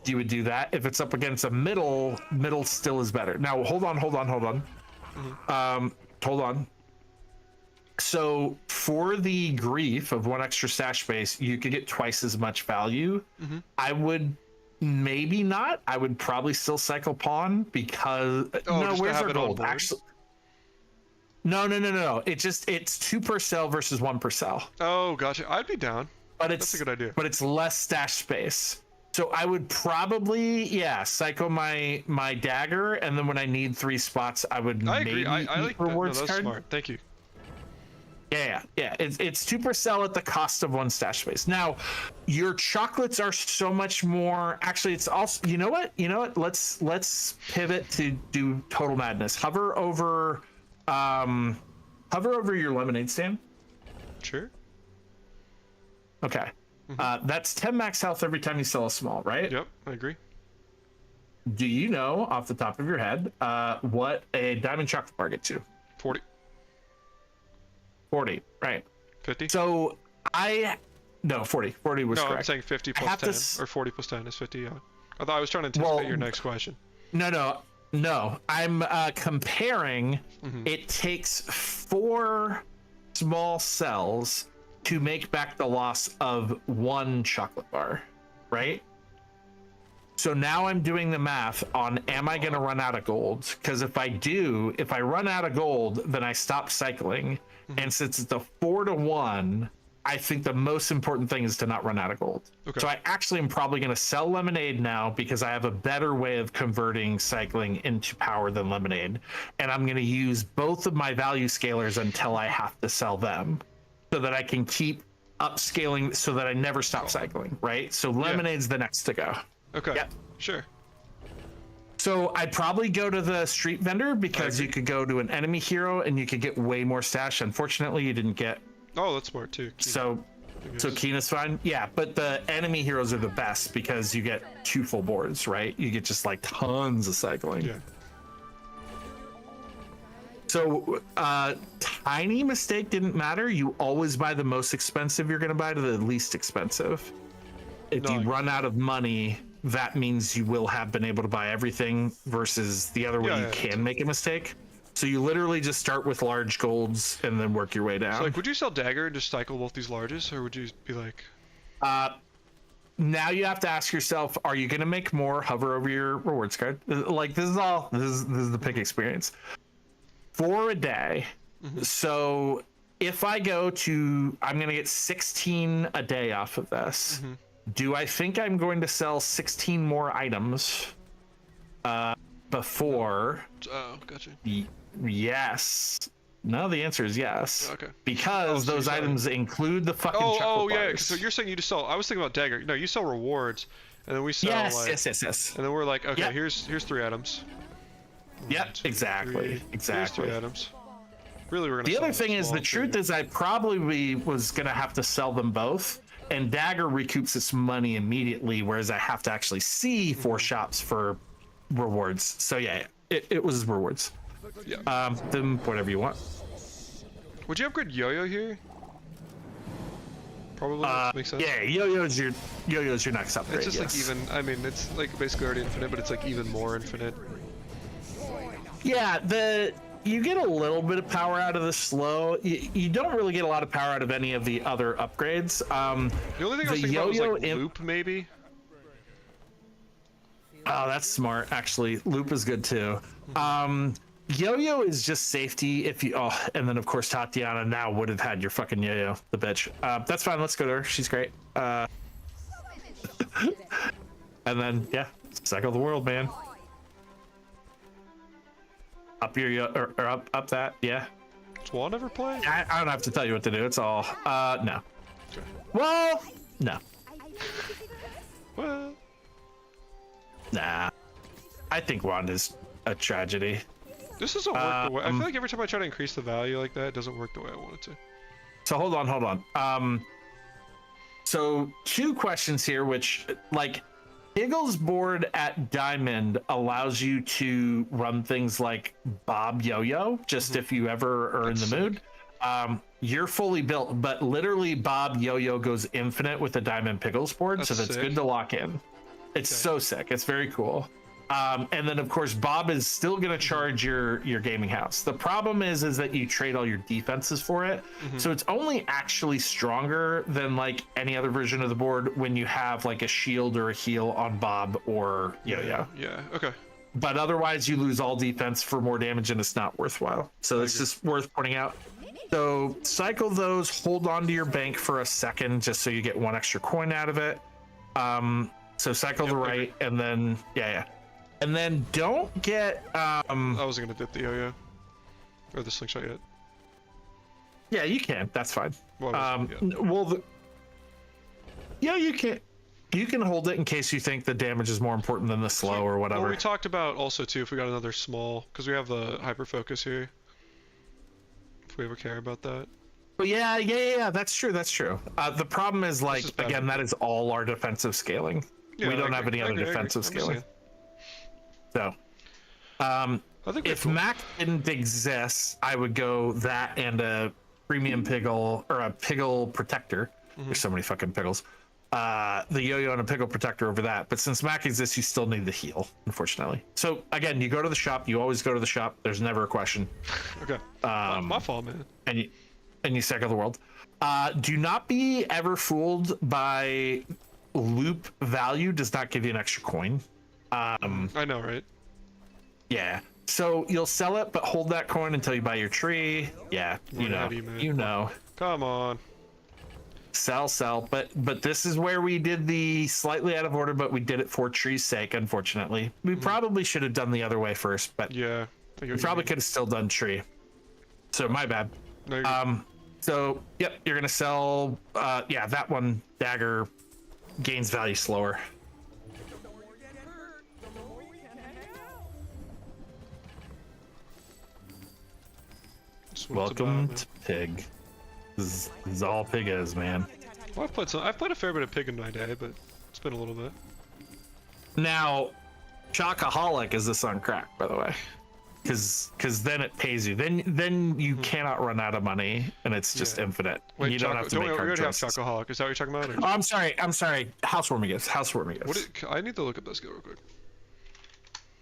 You would do that. If it's up against a middle still is better. Now hold on. Hold on. So for the grief of 1 extra stash space, you could get twice as much value. I would maybe not. I would probably still cycle pawn because Oh, no, just to where's have our it on gold? board? Actually, no. It's 2 per cell versus 1 per cell. Oh, gotcha. I'd be down. But it's That's a good idea. But it's less stash space. So I would probably cycle my dagger, and then when I need 3 spots, I would I maybe agree. I eat like that. No, rewards that's card. smart. Thank you. Yeah. It's 2 per cell at the cost of 1 stash space. Now, your chocolates are so much more. Actually, it's also. You know what? Let's pivot to do total madness. Hover over your lemonade stand. Sure. Okay. That's 10 max health every time you sell a small, right? Yep, I agree. Do you know off the top of your head what a diamond chocolate bar gets you? 40. 40, right? 50. So 40. 40 was No, correct. I'm saying 50 I plus have 10, to or 40 plus 10 is 50. Yeah. I thought I was trying to anticipate your next question. No. I'm comparing. Mm-hmm. It takes 4 small cells to make back the loss of 1 chocolate bar, right? So now I'm doing the math on am I going to run out of gold? Because if I run out of gold, then I stop cycling. And since it's a 4-to-1, I think the most important thing is to not run out of gold. Okay. So I actually am probably going to sell lemonade now because I have a better way of converting cycling into power than lemonade. And I'm going to use both of my value scalars until I have to sell them so that I can keep upscaling so that I never stop cycling, right? So lemonade's the next to go. Okay. Yep. Sure. So I'd probably go to the street vendor because you could go to an enemy hero and you could get way more stash. Unfortunately, you didn't get. Oh, that's smart too. So Keena's fine. Yeah, but the enemy heroes are the best because you get 2 full boards, right? You get just like tons of cycling. Yeah. So tiny mistake didn't matter. You always buy the most expensive you're going to buy to the least expensive. If you run out of money, that means you will have been able to buy everything versus the other way you can make a mistake. So you literally just start with large golds and then work your way down. So like, would you sell dagger and just cycle both these larges, or would you be like? Now you have to ask yourself: are you going to make more? Hover over your rewards card. Like this is the pick experience for a day. So if I go to, I'm going to get 16 a day off of this. Do I think I'm going to sell 16 more items before? Oh, gotcha. Yes. No, the answer is yes. Okay. Because those items include the fucking chocolate yeah. bars. So you're saying you just sell. I was thinking about dagger. No, you sell rewards, and then we sell Yes. And then we're like, okay, Yep. here's 3 items. Yep, exactly. Here's 3 items. Really, we're gonna. The sell other thing is, the truth dagger. is, I probably was gonna have to sell them both, and Dagger recoups its money immediately, whereas I have to actually see 4 shops for rewards. So yeah, it was rewards. Yeah. Then whatever you want. Would you upgrade Yo-Yo here? Probably makes sense. Yeah, yo-yo's your next upgrade. It's just yes. like even. I mean, it's like basically already infinite, but it's like even more infinite. Yeah, you get a little bit of power out of the slow. You don't really get a lot of power out of any of the other upgrades. The only thing I was thinking about was like loop, maybe. Oh, that's smart. Actually, loop is good too. Yo-yo is just safety if you. Oh, and then of course Tatiana now would have had your fucking yo-yo, the bitch. That's fine. Let's go to her. She's great. And then cycle the world, man. Up your or up that, yeah. Does Juan ever play? I don't have to tell you what to do. It's all no. Okay. Well, no. Well, Nah. I think Wanda's a tragedy. this doesn't work the way. I feel like every time I try to increase the value like that, it doesn't work the way I want it to. So hold on. So 2 questions here, which like Eagle's board at Diamond allows you to run things like Bob Yo-Yo, just if you ever are in the mood. You're fully built, but literally Bob Yo-Yo goes infinite with the Diamond Pickles board, so that's sick. good to lock in. It's so sick. It's very cool. And then of course Bob is still going to charge your gaming house. The problem is that you trade all your defenses for it, so it's only actually stronger than like any other version of the board when you have like a shield or a heal on Bob or Yo-Yo. Yeah. Okay. But otherwise you lose all defense for more damage and it's not worthwhile. So it's just worth pointing out. So cycle those, hold on to your bank for a second just so you get 1 extra coin out of it. So cycle the right, and then and then don't get I wasn't gonna dip the yo-yo or the slingshot yet. yeah, you can, that's fine. Well, I wasn't yet. Well, you can hold it in case you think the damage is more important than the slow or whatever. Well, we talked about also too if we got another small, because we have the hyper focus here. If we ever care about that. But yeah, that's true. The problem is like is bad. again, that is all our defensive scaling. Yeah, we don't I have agree, any I other agree, I agree. defensive I'm just scaling. So I think if cool. Mac didn't exist, I would go that and a premium piggle or a piggle protector. There's so many fucking piggles. The yo-yo and a piggle protector over that. But since Mac exists, you still need the heal, unfortunately. So again, you go to the shop. You always go to the shop. There's never a question. Okay. My fault, man. And you cycle the world. Do not be ever fooled by loop value. Does not give you an extra coin. I know, right? Yeah. So you'll sell it, but hold that coin until you buy your tree. Yeah, you know. Heavy, man. You know. Come on. Sell. But this is where we did the slightly out of order, but we did it for tree's sake, unfortunately. We probably should have done the other way first, but Yeah. we probably could have still done tree. So my bad. No, you're So yep, you're gonna sell that one dagger gains value slower. That's what it's about, Welcome man. to Pig. This is all Pig is, man. Well, I've played a fair bit of Pig in my day, but it's been a little bit. Now, Chocoholic is this on crack, by the way, because then it pays you. Then you cannot run out of money, and it's just infinite. Wait, you don't have to we make hard already have choices. Chocoholic. Is that what you're talking about? Or? Oh, I'm sorry. Housewarming gifts. I need to look at this real quick.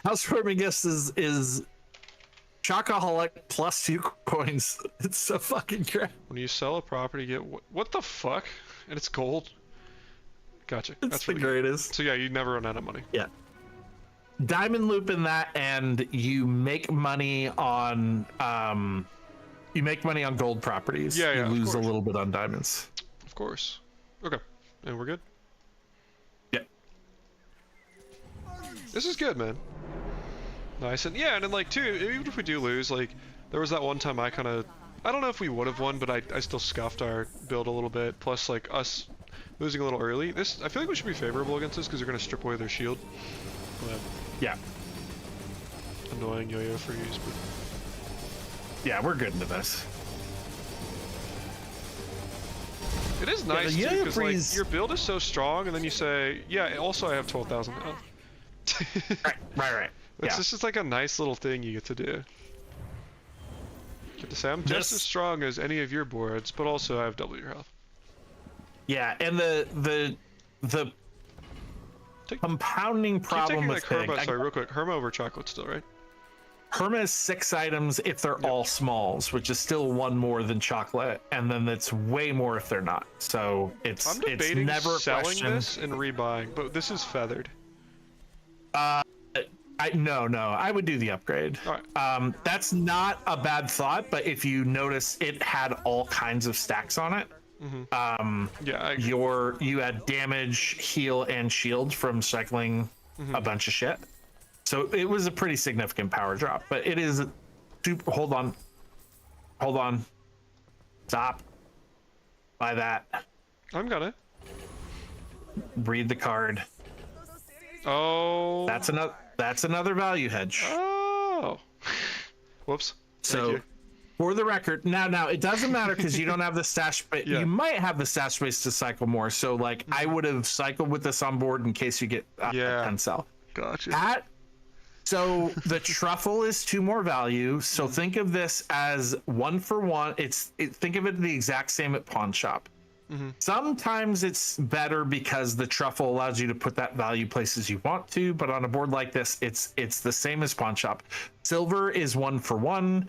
Housewarming gifts is Chocoholic plus 2 coins. It's so fucking crap. When you sell a property, you get what the fuck? And it's gold. Gotcha. It's That's the really good. greatest. So yeah, you never run out of money. Yeah. Diamond loop in that, and you make money on gold properties. Yeah, you of lose a course. little bit on diamonds. Of course. Okay. And we're good. Yeah. This is good, man. Nice. And yeah, and then like too, even if we do lose, like there was that one time I don't know if we would have won, but I still scuffed our build a little bit. Plus like us losing a little early. I feel like we should be favorable against this because they're gonna strip away their shield. But Yeah. annoying yo-yo freeze, but Yeah, we're good into this. it is nice the too yo-yo because like freeze- your build is so strong, and then you say, yeah, also I have 12,000 health. Right. It's Yeah. just like a nice little thing you get to do. You get to say, I'm just This- as strong as any of your boards, but also I have double your health. Yeah, and the Take- compounding Keep problem taking with like Herma, Pig. sorry, real quick. Herma over chocolate still, right? Herma is 6 items if they're all smalls, which is still 1 more than chocolate, and then it's way more if they're not. So I'm it's debating never a selling question. this and rebuying, but this is feathered. No, I would do the upgrade. All right. That's not a bad thought, but if you notice, it had all kinds of stacks on it. Yeah, I agree. You had damage, heal, and shield from cycling a bunch of shit. So it was a pretty significant power drop, but it is hold on. hold on. Stop. Buy that. I'm gonna. Read the card. Oh. That's another value hedge. Oh. Whoops. Thank So, you. for the record, now it doesn't matter because you don't have the stash space. Yeah. You might have the stash space to cycle more. So, like, I would have cycled with this on board in case you get 10 cell. Gotcha. So the truffle is 2 more value. So think of this as 1 for 1. Think of it the exact same at pawn shop. Sometimes it's better because the truffle allows you to put that value places you want to, but on a board like this, it's the same as pawn shop. Silver is 1 for 1,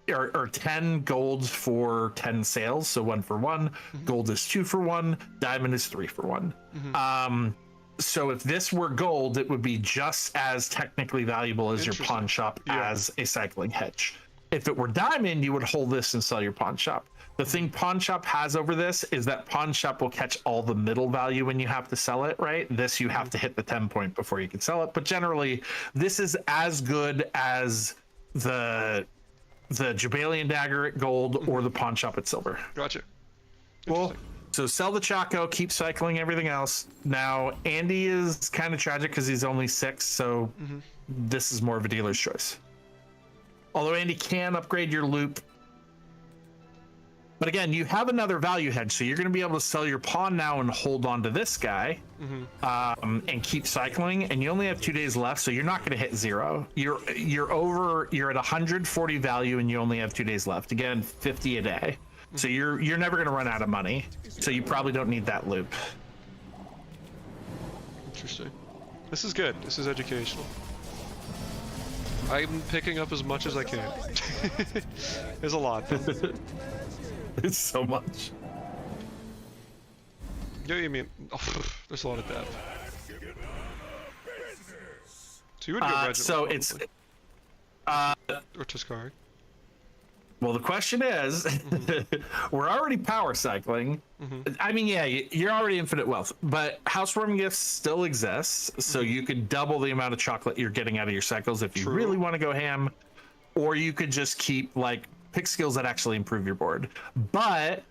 or 10 gold for 10 sales, so 1 for 1. Gold is 2 for 1. Diamond is 3 for 1. So if this were gold, it would be just as technically valuable as your pawn shop as a cycling hedge. If it were diamond, you would hold this and sell your pawn shop. The thing pawn shop has over this is that pawn shop will catch all the middle value when you have to sell it, right? This you have to hit the 10 point before you can sell it. But generally, this is as good as the Jabalian dagger at gold or the pawn shop at silver. Gotcha. Cool. So sell the Chaco, keep cycling everything else. Now, Andy is kind of tragic because he's only 6, so this is more of a dealer's choice. Although Andy can upgrade your loop. But again, you have another value hedge, so you're going to be able to sell your pawn now and hold on to this guy and keep cycling. And you only have 2 days left, so you're not going to hit 0. You're at 140 value, and you only have 2 days left. Again, 50 a day. So you're never going to run out of money. So you probably don't need that loop. Interesting. This is good. This is educational. I'm picking up as much as I can. There's a lot. It's so much. Yeah, you mean? Oh, there's a lot of depth. So you would go Regiment. So it's or Tuscari. Well, the question is, we're already power cycling. I mean, yeah, you're already infinite wealth, but housewarming gifts still exists, so you could double the amount of chocolate you're getting out of your cycles if you really want to go ham, or you could just keep pick skills that actually improve your board. But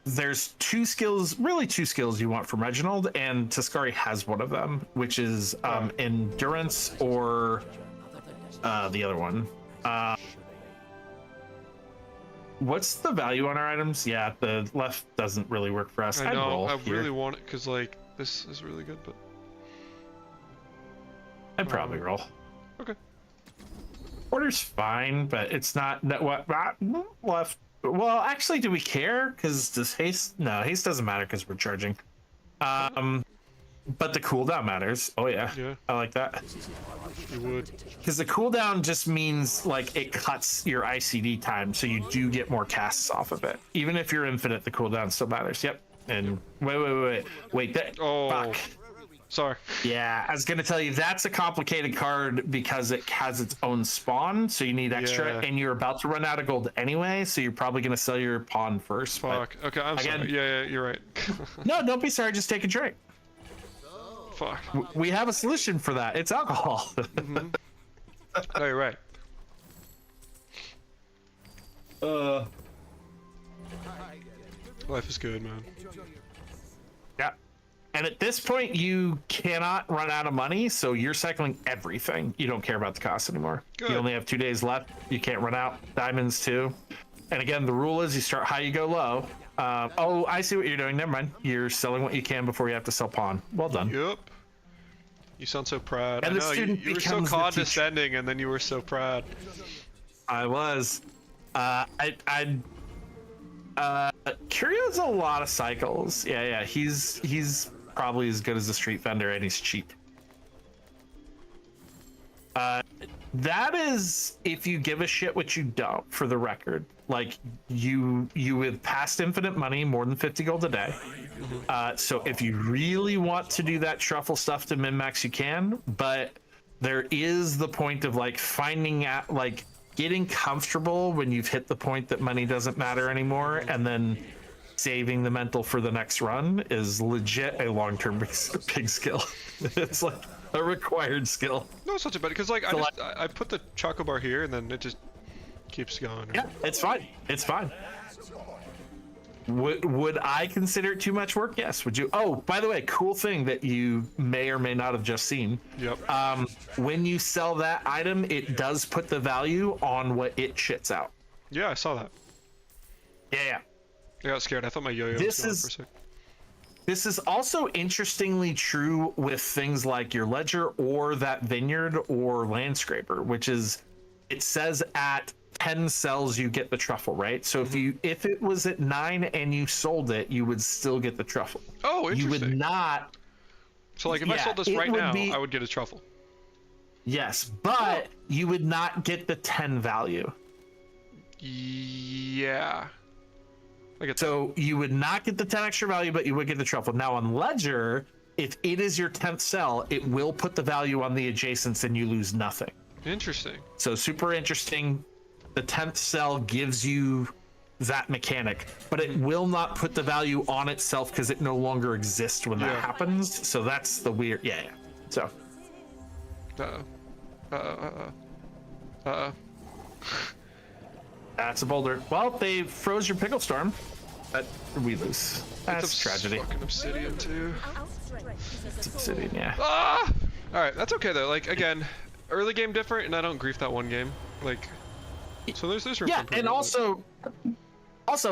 there's 2 skills you want from Reginald, and Tuscari has one of them, which is endurance or the other one. What's the value on our items? Yeah, the left doesn't really work for us. I know. I really want it because this is really good, but I'd probably roll. Okay. Order's fine, but it's not what left. Well, actually, do we care? Because does haste? No, haste doesn't matter because we're charging. But the cooldown matters. Oh yeah, I like that. You would. Because the cooldown just means it cuts your ICD time, so you do get more casts off of it. Even if you're infinite, the cooldown still matters. Yep. And wait. Fuck. Sorry. Yeah, I was gonna tell you that's a complicated card because it has its own spawn, so you need extra, and you're about to run out of gold anyway, so you're probably gonna sell your pawn first. Fuck. Okay, I'm sorry. Yeah, you're right. No, don't be sorry. Just take a drink. Fuck. We have a solution for that. It's alcohol. No, you're right. Life is good, man. Yeah. And at this point, you cannot run out of money, so you're cycling everything. You don't care about the cost anymore. Good. You only have 2 days left. You can't run out. Diamonds too. And again, the rule is you start high, you go low. Oh, I see what you're doing. Never mind. You're selling what you can before you have to sell pawn. Well done. Yep. You sound so proud. And I know, you were so condescending, and then you were so proud. I was. Curio's a lot of cycles. Yeah. He's probably as good as a street vendor, and he's cheap. That is if you give a shit, which you don't, for the record. You with past infinite money, more than 50 gold a day. So if you really want to do that truffle stuff to min-max, you can, but there is the point of finding out, getting comfortable when you've hit the point that money doesn't matter anymore, and then saving the mental for the next run is legit a long-term big skill. It's a required skill. No, it's not too bad because I put the choco bar here, and then it just keeps going. Yeah, it's fine. It's fine. Would I consider it too much work? Yes. Would you? Oh, by the way, cool thing that you may or may not have just seen. Yep. When you sell that item, it does put the value on what it shits out. Yeah, I saw that. Yeah. I got scared. I thought my yo-yo was going for a sec. This is also interestingly true with things like your ledger or that vineyard or landscraper, which is, it says at 10 cells you get the truffle, right? So if it was at 9 and you sold it, you would still get the truffle. Oh, interesting. You would not. So like if I sold this right now, I would get a truffle. Yes, but you would not get the 10 value. Yeah. So you would not get the 10 extra value, but you would get the truffle. Now on Ledger, if it is your 10th cell, it will put the value on the adjacents and you lose nothing. Interesting. So super interesting. The 10th cell gives you that mechanic, but it will not put the value on itself because it no longer exists when that happens. So that's the weird. Yeah. So. That's a boulder. Well, they froze your pickle storm. But we lose. That's it's tragedy. Fucking obsidian too. It's obsidian, yeah. Ah! All right, that's okay though. Like again, early game different, and I don't grief that one game. Like, so there's room for improvement. And also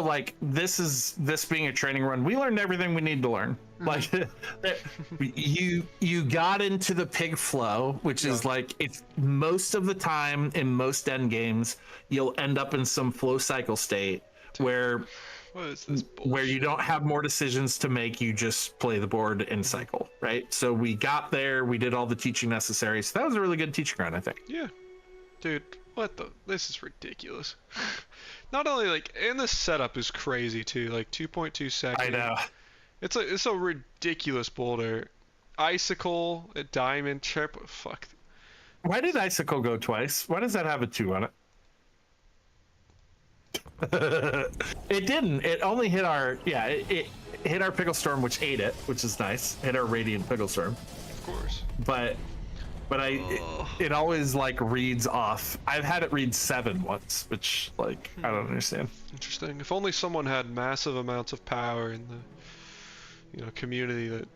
like this being a training run, we learned everything we need to learn. Like you got into the pig flow, which is like, it's most of the time in most end games you'll end up in some flow cycle state where what is this bullshit? Where you don't have more decisions to make, you just play the board and cycle, right? So we got there, we did all the teaching necessary. So that was a really good teaching run, I think. Yeah. Dude, what the? This is ridiculous. Not only like, and the setup is crazy too, like 2.2 seconds. I know. It's a ridiculous boulder. Icicle, a diamond, chip, fuck. Why did Icicle go twice? Why does that have a 2 on it? It didn't. It only hit our it hit our pickle storm, which ate it, which is nice. Hit our radiant pickle storm. Of course. But it always like reads off. I've had it read 7 once, which like I don't understand. Interesting. If only someone had massive amounts of power in the community that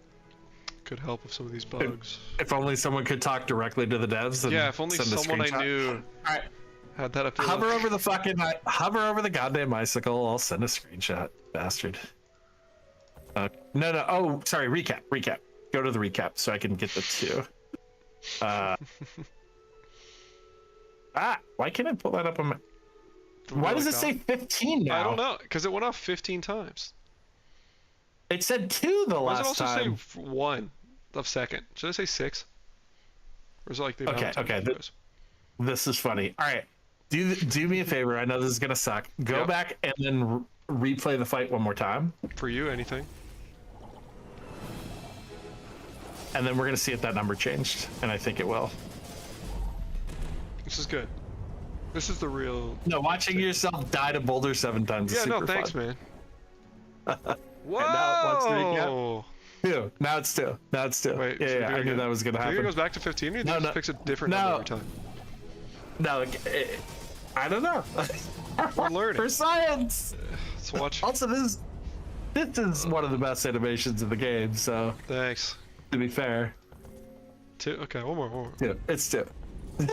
could help with some of these bugs. If only someone could talk directly to the devs. And if only someone I knew. All right. Had that ability. Hover over the goddamn icicle. I'll send a screenshot, bastard. No. Oh, sorry. Recap. Go to the recap so I can get the 2. Why can't I pull that up on my? Why does it say 15 now? I don't know, because it went off 15 times. It said 2 the last time. Why does it also say 1 of second? Should I say 6? Or is it like the amount of time it goes? This is funny. All right. Do me a favor. I know this is gonna suck. Go back and then replay the fight one more time. For you, anything. And then we're gonna see if that number changed, and I think it will. This is good. This is the real. No, watching yourself die to boulder 7 times. Yeah, is super thanks, fun. man. Whoa! Now it's 2. Wait, yeah, I knew that was gonna happen. Do you think it goes back to 15, or do you just fix a different number every time? No, I don't know. We're learning. For science. Let's watch. Also, this is one of the best animations in the game. So thanks. To be fair. 2. Okay, one more. 2. It's 2. I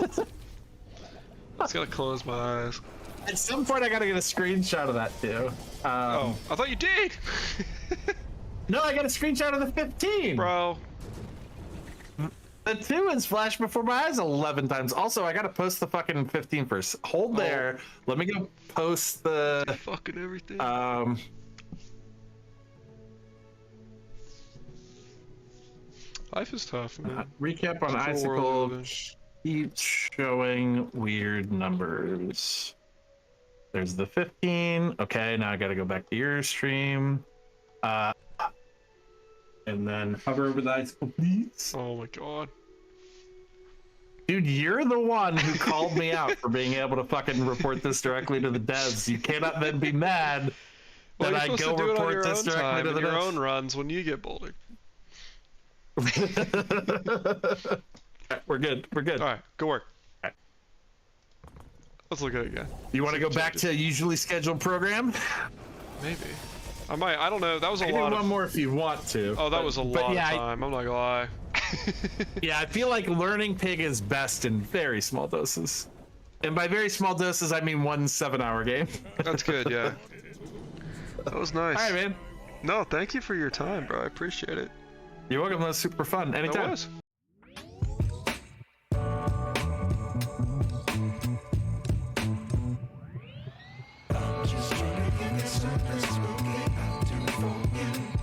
just gotta close my eyes. At some point, I gotta get a screenshot of that too. Oh, I thought you did. No, I got a screenshot of the 15. Bro. The 2 is flashed before my eyes 11 times. Also, I gotta post the fucking 15 first. Hold there. Let me go post the fucking everything. Life is tough, man. Recap on Icicle. Keep showing weird numbers. There's the 15. Okay, now I gotta go back to your stream. And then hover over the icicle, please. Oh my god. Dude, you're the one who called me out for being able to fucking report this directly to the devs. You cannot then be mad that I go report this directly to the devs. Your own runs when you get bouldered. We're good. All right, go work. Right. Let's look at it again. You want to go back to usually scheduled program? Maybe. I might. I don't know. That was a I can do lot one of. more if you want to. Oh, that was a lot of yeah, time. I'm not gonna lie. Yeah, I feel like learning Pig is best in very small doses. And by very small doses, I mean 1 7-hour game. That's good. Yeah. That was nice. All right, man. No, thank you for your time, bro. I appreciate it. You're welcome. That was super fun. Anytime. That was. Just trying to get this stuff that's smoking out to the phone.